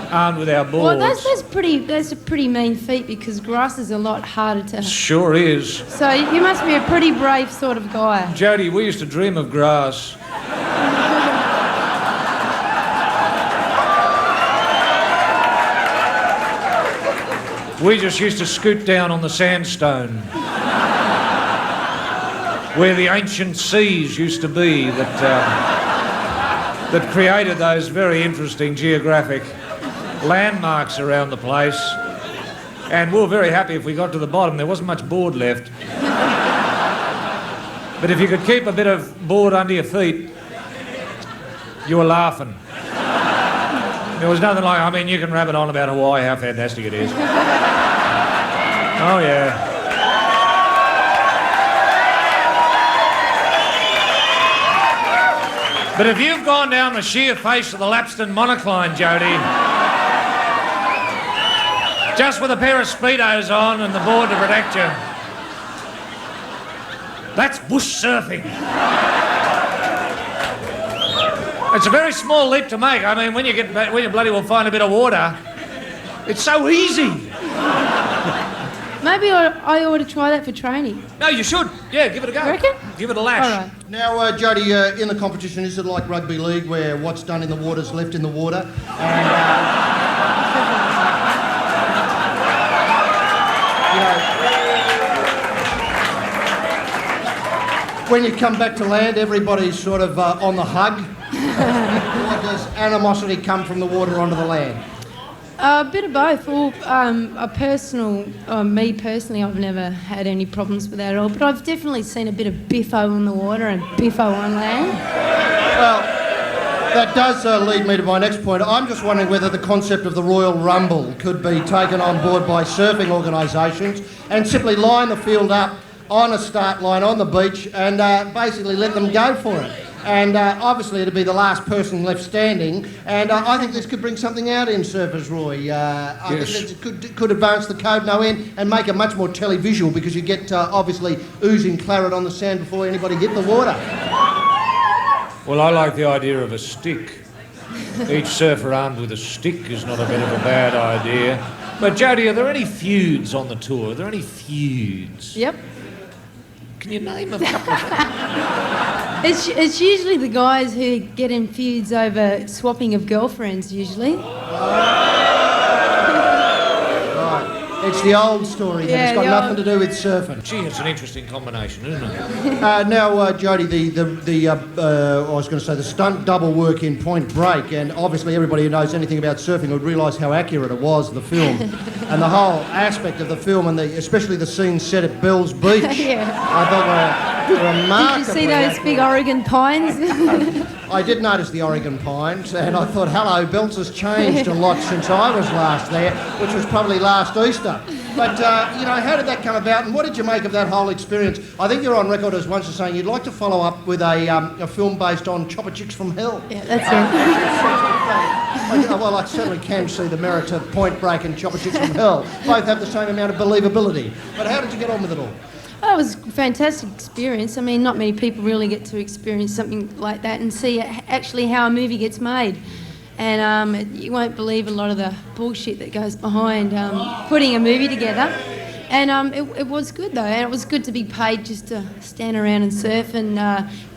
armed with our boards. Well, that's a pretty mean feat, because grass is a lot harder to... Sure is. So you must be a pretty brave sort of guy. Jodie, we used to dream of grass. We just used to scoot down on the sandstone where the ancient seas used to be that created those very interesting geographic landmarks around the place. And we were very happy if we got to the bottom. There wasn't much board left. But if you could keep a bit of board under your feet, you were laughing. There was nothing like, I mean, you can rabbit on about Hawaii, how fantastic it is. Oh, yeah. But if you've gone down the sheer face of the Lapston monocline, Jodie, just with a pair of Speedos on and the board to protect you, that's bush surfing. It's a very small leap to make. I mean, when you bloody well find a bit of water, it's so easy. Maybe I ought to try that for training. No, you should. Yeah, give it a go. You reckon? Give it a lash. All right. Now, Jodie, in the competition, is it like rugby league where what's done in the water is left in the water? And, when you come back to land, everybody's sort of on the hug. Or does animosity come from the water onto the land? A bit of both. Well, me personally, I've never had any problems with that at all, but I've definitely seen a bit of biffo in the water and biffo on land. Well, that does lead me to my next point. I'm just wondering whether the concept of the Royal Rumble could be taken on board by surfing organisations and simply line the field up on a start line on the beach and basically let them go for it. And obviously it'd be the last person left standing, and I think this could bring something out in surfers, Roy. I think it could advance the code no end and make it much more televisual, because you get obviously oozing claret on the sand before anybody hit the water. Well, I like the idea of a stick. Each surfer armed with a stick is not a bit of a bad idea. But Jodie, are there any feuds on the tour? Are there any feuds? Yep. Can you name a couple of them? It's usually the guys who get in feuds over swapping of girlfriends, usually. Right. It's the old story, then. It's got nothing to do with surfing. Gee, it's an interesting combination, isn't it? Now, Jodie, I was going to say the stunt double work in Point Break, and obviously everybody who knows anything about surfing would realise how accurate it was, the film, and the whole aspect of the film, and especially the scene set at Bell's Beach. Yeah. I thought were remarkably. Did you see those big Oregon pines? I did notice the Oregon pines, and I thought, hello, Bells has changed a lot since I was last there, which was probably last Easter. But, how did that come about, and what did you make of that whole experience? I think you're on record as once as saying you'd like to follow up with a film based on Chopper Chicks from Hell. Yeah, that's it. Well, I certainly can see the merit of Point Break and Chopper Chicks from Hell. Both have the same amount of believability. But how did you get on with it all? Oh, it was a fantastic experience. I mean, not many people really get to experience something like that and see actually how a movie gets made. And you won't believe a lot of the bullshit that goes behind putting a movie together. And it was good though, and it was good to be paid just to stand around and surf and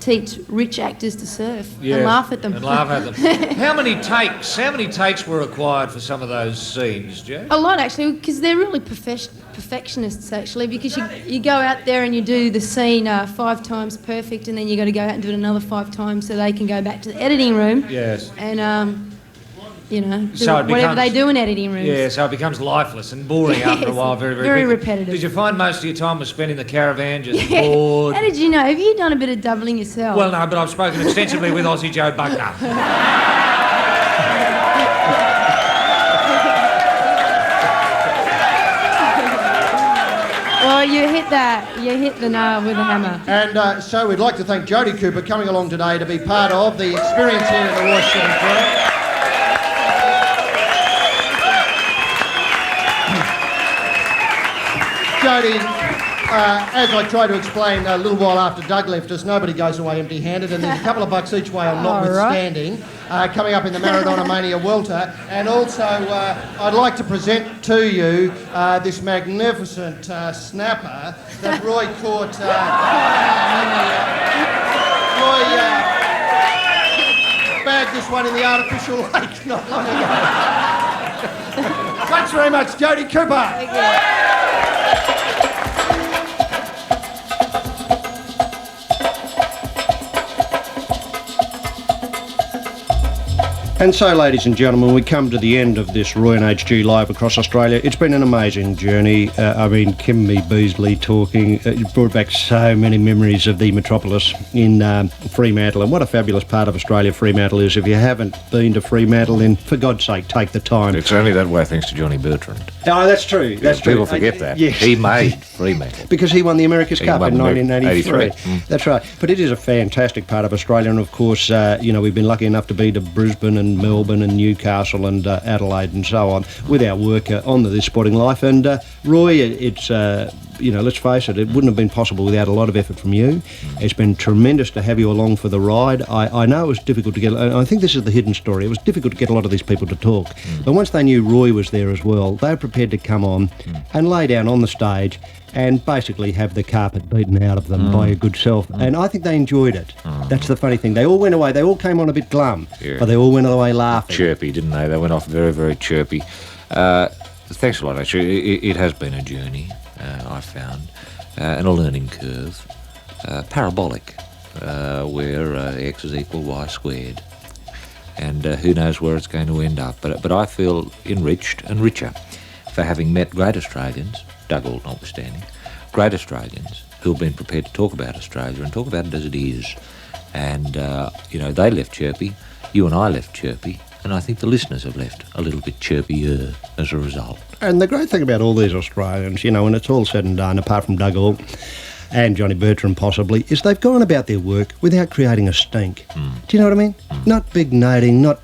teach rich actors to surf and laugh at them. And laugh at them. How many takes were required for some of those scenes, Joe? A lot actually, because they're really perfectionists actually, because you go out there and you do the scene 5 times perfect, and then you got to go out and do it another 5 times so they can go back to the editing room. Yes. And do So it whatever becomes- they do in editing rooms. Yeah, so it becomes lifeless and boring after a Yes, while. Very, very very quickly. repetitive. Did you find most of your time was spent in the caravan, just bored? How did you know? Have you done a bit of doubling yourself? Well, no, but I've spoken extensively with Aussie Joe Buckner. Well, you hit the nail with a hammer. And so we'd like to thank Jodie Cooper coming along today to be part of the experience here at the Royce Centre. Jodie, as I tried to explain a little while after Doug left us, nobody goes away empty-handed, and there's a couple of bucks each way on notwithstanding coming up in the Maradona Mania Welter. And also, I'd like to present to you this magnificent snapper that Roy caught. Roy bagged this one in the artificial lake not long ago. Thanks very much, Jodie Cooper. Thank you. And so, ladies and gentlemen, we come to the end of this Roy and HG Live across Australia. It's been an amazing journey. Kim Beazley talking, it brought back so many memories of the metropolis in Fremantle, and what a fabulous part of Australia Fremantle is. If you haven't been to Fremantle, then for God's sake, take the time. It's only that way thanks to John Bertrand. Oh, that's true. That's true. People forget that. Yes. He made Fremantle. Because he won the America's Cup in 1983. 83. That's right. But it is a fantastic part of Australia, and of course, we've been lucky enough to be to Brisbane and Melbourne and Newcastle and Adelaide and so on with our work on the This Sporting Life. And Roy, it's let's face it, it wouldn't have been possible without a lot of effort from you. It's been tremendous to have you along for the ride. I know it was difficult to get, I think this is the hidden story, it was difficult to get a lot of these people to talk. But once they knew Roy was there as well, they were prepared to come on and lay down on the stage and basically have the carpet beaten out of them by your good self. And I think they enjoyed it. That's the funny thing. They all went away, they all came on a bit glum, but they all went away laughing. Chirpy, didn't they? They went off very, very chirpy. Thanks a lot, actually. It has been a journey, I found, and a learning curve. Parabolic, where x is equal y squared. And who knows where it's going to end up. But I feel enriched and richer for having met great Australians, Dougal notwithstanding, great Australians who have been prepared to talk about Australia and talk about it as it is. And, they left chirpy, you and I left chirpy, and I think the listeners have left a little bit chirpier as a result. And the great thing about all these Australians, when it's all said and done, apart from Dougal and Johnny Bertrand possibly, is they've gone about their work without creating a stink. Do you know what I mean? Not big noting, not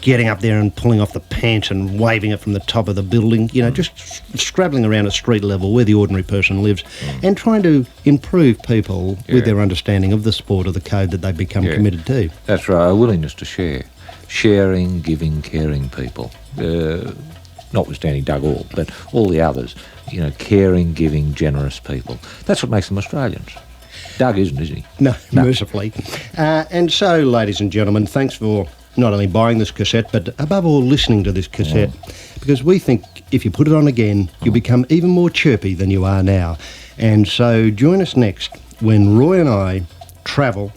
getting up there and pulling off the pants and waving it from the top of the building, just scrabbling around at street level where the ordinary person lives and trying to improve people with their understanding of the sport or the code that they've become committed to. That's right, a willingness to share. Sharing, giving, caring people. Notwithstanding Dougal, but all the others, caring, giving, generous people. That's what makes them Australians. Doug isn't he? No, mercifully. And so, ladies and gentlemen, thanks for not only buying this cassette, but above all listening to this cassette, because we think if you put it on again, you become even more chirpy than you are now. And so join us next when Roy and I travel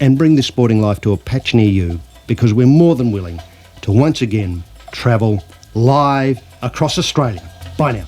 and bring This Sporting Life to a patch near you, because we're more than willing to once again travel live across Australia. Bye now.